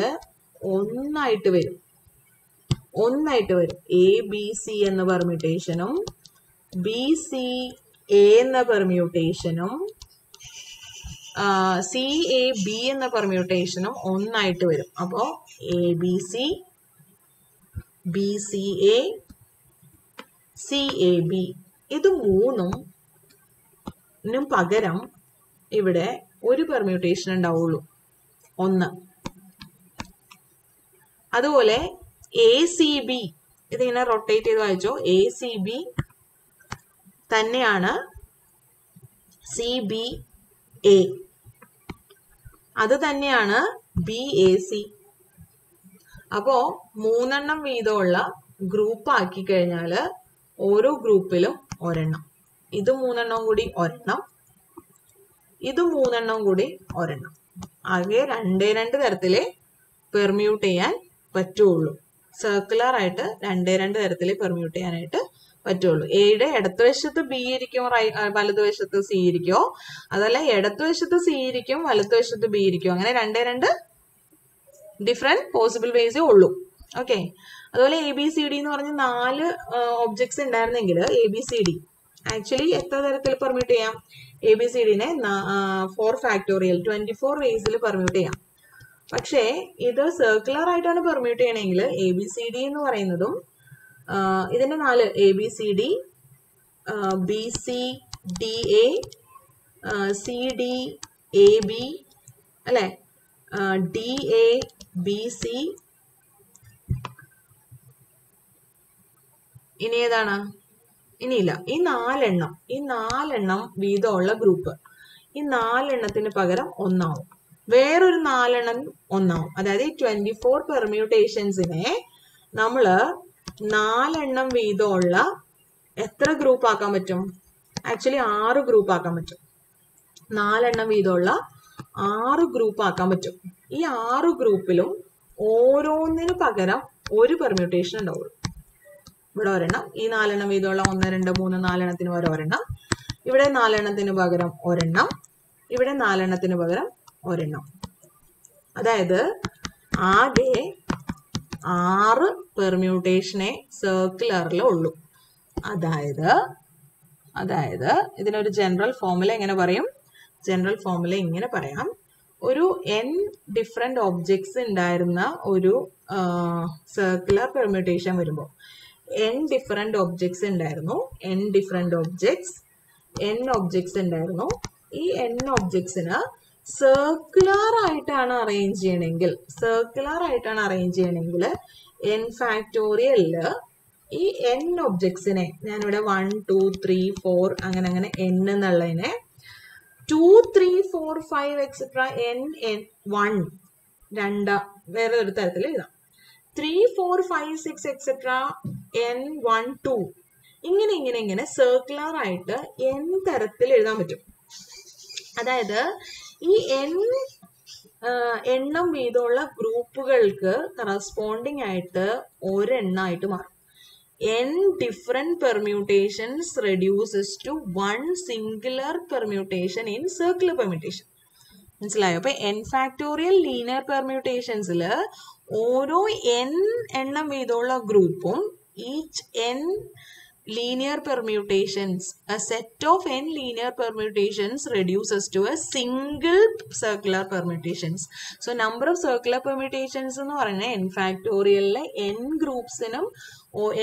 ഒന്നായിട്ട് വരും. എ ബി സി എന്ന പെർമ്യൂട്ടേഷനും ബി സി എ എന്ന പെർമ്യൂട്ടേഷനും സി എ ബി എന്ന പെർമ്യൂട്ടേഷനും ഒന്നായിട്ട് വരും. അപ്പോ A B C, B C A, C A B, ഇത് മൂന്നും പകരം ഇവിടെ ഒരു പെർമ്യൂട്ടേഷൻ ഉണ്ടാവുള്ളൂ, 1. അതുപോലെ എ സി ബി, ഇതിങ്ങനെ റൊട്ടേറ്റ് ചെയ്ത് വായിച്ചോ. എ സി ബി തന്നെയാണ് സി ബി എ, അത് തന്നെയാണ് ബി എ സി. അപ്പോ 3 വീതമുള്ള ഗ്രൂപ്പ് ആക്കി കഴിഞ്ഞാല് ഓരോ ഗ്രൂപ്പിലും ഒരെണ്ണം, ഇത് 3 കൂടി ഒരെണ്ണം, ഇത് 3 കൂടി ഒരെണ്ണം, ആകെ 2 തരത്തിലേ പെർമ്യൂട്ട് ചെയ്യാൻ പറ്റുള്ളൂ. സർക്കുലർ ആയിട്ട് 2 തരത്തിലേ പെർമ്യൂട്ട് ചെയ്യാനായിട്ട് പറ്റുള്ളൂ. എയുടെ ഇടതുവശത്ത് ബി ഇരിക്കും, വലതുവശത്ത് സി ഇരിക്കോ, അതല്ല ഇടതുവശത്ത് സി ഇരിക്കും, വലതുവശത്ത് ബി ഇരിക്കും, അങ്ങനെ 2 ഡിഫറെന്റ് പോസിബിൾ വേസേ ഉള്ളൂ. ഓക്കെ. അതുപോലെ എ ബി സി ഡി എന്ന് പറഞ്ഞ് 4 ഒബ്ജക്ട്സ് ഉണ്ടായിരുന്നെങ്കിൽ A B C D actually എത്ര തരത്തിൽ പെർമ്യൂട്ട് ചെയ്യാം? A B C ഡിനെ 4 factorial 24 വേസിൽ permute ചെയ്യാം. പക്ഷേ ഇത് സർക്കുലർ ആയിട്ടാണ് പെർമ്യൂട്ട് ചെയ്യണമെങ്കിൽ എ ബി സി ഡി എന്ന് പറയുന്നതും ഇതിന്റെ 4 A B C D, B C D A, C D A B അല്ലെ, ഡി എ ബി സി, ഇനി ഏതാണ്? ഇനിയില്ല, ഈ 4 വീതമുള്ള ഗ്രൂപ്പ് ഈ 4 എണ്ണത്തിന് പകരം 1 ആവും. വേറൊരു 4 എണ്ണം 1 ആവും. അതായത് ഈ 24 പെർമ്യൂട്ടേഷൻസിനെ നമ്മള് 4 എണ്ണം വീതമുള്ള എത്ര ഗ്രൂപ്പ് ആക്കാൻ പറ്റും? ആക്ച്വലി 6 ഗ്രൂപ്പ് ആക്കാൻ പറ്റും. 4 എണ്ണം വീതമുള്ള 6 ഗ്രൂപ്പ് ആക്കാൻ പറ്റും. ഈ 6 ഗ്രൂപ്പിലും ഓരോന്നിന് പകരം ഒരു പെർമ്യൂട്ടേഷൻ ഉണ്ടാവുള്ളൂ. ഇവിടെ ഒരെണ്ണം, ഈ 4 എണ്ണം വീതമുള്ള 1, 2, 3, 4 എണ്ണത്തിന് പകരം ഒരെണ്ണം, ഇവിടെ 4 എണ്ണത്തിന് പകരം ഒരെണ്ണം, ഇവിടെ 4 എണ്ണത്തിന് പകരം ഒരെണ്ണം. അതായത് ആകെ 6 പെർമ്യൂട്ടേഷനെ സർക്കുലറിൽ ഉള്ളൂ. അതായത് ഇതിനൊരു ജനറൽ ഫോർമുല എങ്ങനെ പറയും? ജനറൽ ഫോർമുല ഇങ്ങനെ പറയാം. ഒരു n ഡിഫറെന്റ് ഒബ്ജക്ട്സ് ഉണ്ടായിരുന്ന ഒരു സർക്കുലർ പെർമ്യൂട്ടേഷൻ വരുമ്പോൾ n ഡിഫറെന്റ് ഒബ്ജക്ട്സ് ഉണ്ടായിരുന്നു. n ഒബ്ജക്ട്സ് ഉണ്ടായിരുന്നു. ഈ n ഒബ്ജക്ട്സിന് സർക്കുലർ ആയിട്ടാണ് അറേഞ്ച് ചെയ്യണമെങ്കിൽ n ഫാക്ടോറിയലില് ഈ n ഒബ്ജക്ട്സിനെ ഞാനിവിടെ 1, 2, 3, 4 അങ്ങനെ n എന്നുള്ളതിനെ 2, 3, 4, 5 എക്സെട്ര n 1 വേറെ ഒരു തരത്തിൽ എഴുതാം. 3, 4, 5, 6 എക്സെട്ര n 1, 2 ഇങ്ങനെ സർക്കുലർ ആയിട്ട് n തരത്തിൽ എഴുതാൻ പറ്റും. അതായത് ഈ എണ്ണം വീതമുള്ള ഗ്രൂപ്പുകൾക്ക് കറസ്പോണ്ടിങ് ആയിട്ട് ഒരെണ്ണമായിട്ട് മാറും. n different permutations reduces to one singular permutation in circular permutation. മനസ്സിലായോ? അപ്പൊ n ഫാക്ടോറിയൽ ലീനിയർ പെർമ്യൂട്ടേഷൻസിൽ ഓരോ n എണ്ണം വീതമുള്ള ഗ്രൂപ്പും each n linear permutations, a set of n linear permutations reduces to a single circular permutations. So number of circular permutations എന്ന് പറഞ്ഞാൽ n ഫാക്ടോറിയലിലെ n ഗ്രൂപ്പ്സിനും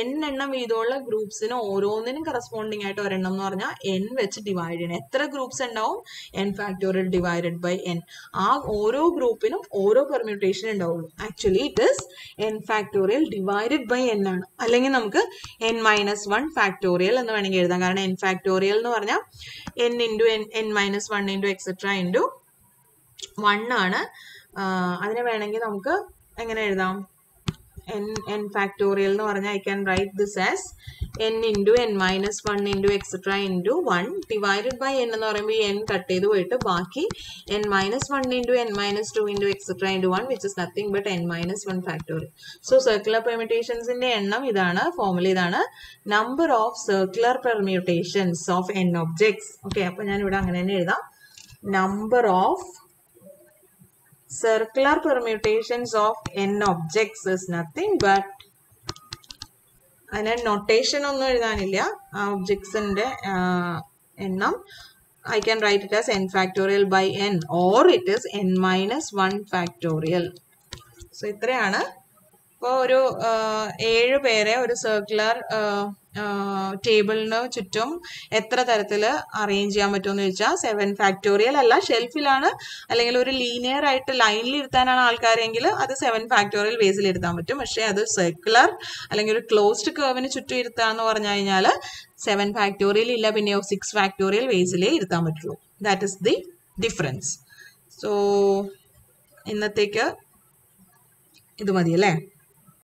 n എണ്ണം വീതമുള്ള ഗ്രൂപ്പ്സിനും ഓരോന്നിനും കറസ്പോണ്ടിങ് ആയിട്ട് ഒരെണ്ണം എന്ന് പറഞ്ഞാൽ n വെച്ച് ഡിവൈഡ് ചെയ്യണം. എത്ര ഗ്രൂപ്പ്സ് ഉണ്ടാവും? n factorial divided by n. ആ ഓരോ ഗ്രൂപ്പിനും ഓരോ പെർമ്യൂട്ടേഷൻ ഉണ്ടാവുള്ളൂ. Actually it is n factorial divided by n ആണ്. അല്ലെങ്കിൽ നമുക്ക് n-1 ഫാക്ടോറിയൽ എന്ന് വേണമെങ്കിൽ എഴുതാം. കാരണം n ഫാക്ടോറിയൽ എന്ന് പറഞ്ഞാൽ n into n-1 into etcetera into 1 ആണ്. അതിനെ വേണമെങ്കിൽ നമുക്ക് എങ്ങനെ എഴുതാം? n factorial എന്ന് പറഞ്ഞാൽ I can write this as n into n-1 into etc into 1 divided by n എന്ന് പറയുമ്പോൾ n കട്ട് ചെയ്ത് പോയിട്ട് ബാക്കി n-1 into n-2 into etc into 1 which is nothing but n-1 factorial. So circular permutations ന്റെ എണ്ണം ഇതാണ്, formula ഇതാണ്. number of circular permutations of n objects. Okay, അപ്പോൾ ഞാൻ ഇവിടെ അങ്ങനെ തന്നെ എഴുതാം. number of circular permutations of n objects is nothing but അതിന് നൊട്ടേഷൻ ഒന്നും എഴുതാനില്ല. ആ ഒബ്ജക്ട്സിന്റെ എണ്ണം I can write it as n factorial by n or it is n-1 factorial. So ഇത്രയാണ്. ഇപ്പോൾ ഒരു 7 പേരെ ഒരു സർക്കുലർ ടേബിളിന് ചുറ്റും എത്ര തരത്തിൽ അറേഞ്ച് ചെയ്യാൻ പറ്റുമെന്ന് ചോദിച്ചാൽ 7 ഫാക്ടോറിയൽ അല്ല, ഷെൽഫിലാണ് അല്ലെങ്കിൽ ഒരു ലീനിയർ ആയിട്ട് ലൈനിൽ ഇരുത്താനാണ് ആൾക്കാരെങ്കിൽ അത് 7 ഫാക്ടോറിയൽ ബേസിൽ ഇരുത്താൻ പറ്റും. പക്ഷെ അത് സർക്കുലർ അല്ലെങ്കിൽ ഒരു ക്ലോസ്ഡ് കർവിന് ചുറ്റും ഇരുത്താന്ന് പറഞ്ഞു കഴിഞ്ഞാൽ 7 ഫാക്ടോറിയൽ ഇല്ല, പിന്നെയോ 6 ഫാക്ടോറിയൽ ബേസിലേ ഇരുത്താൻ പറ്റുള്ളൂ. That is the difference. So ഇന്നത്തേക്ക് ഇത് മതി അല്ലേ?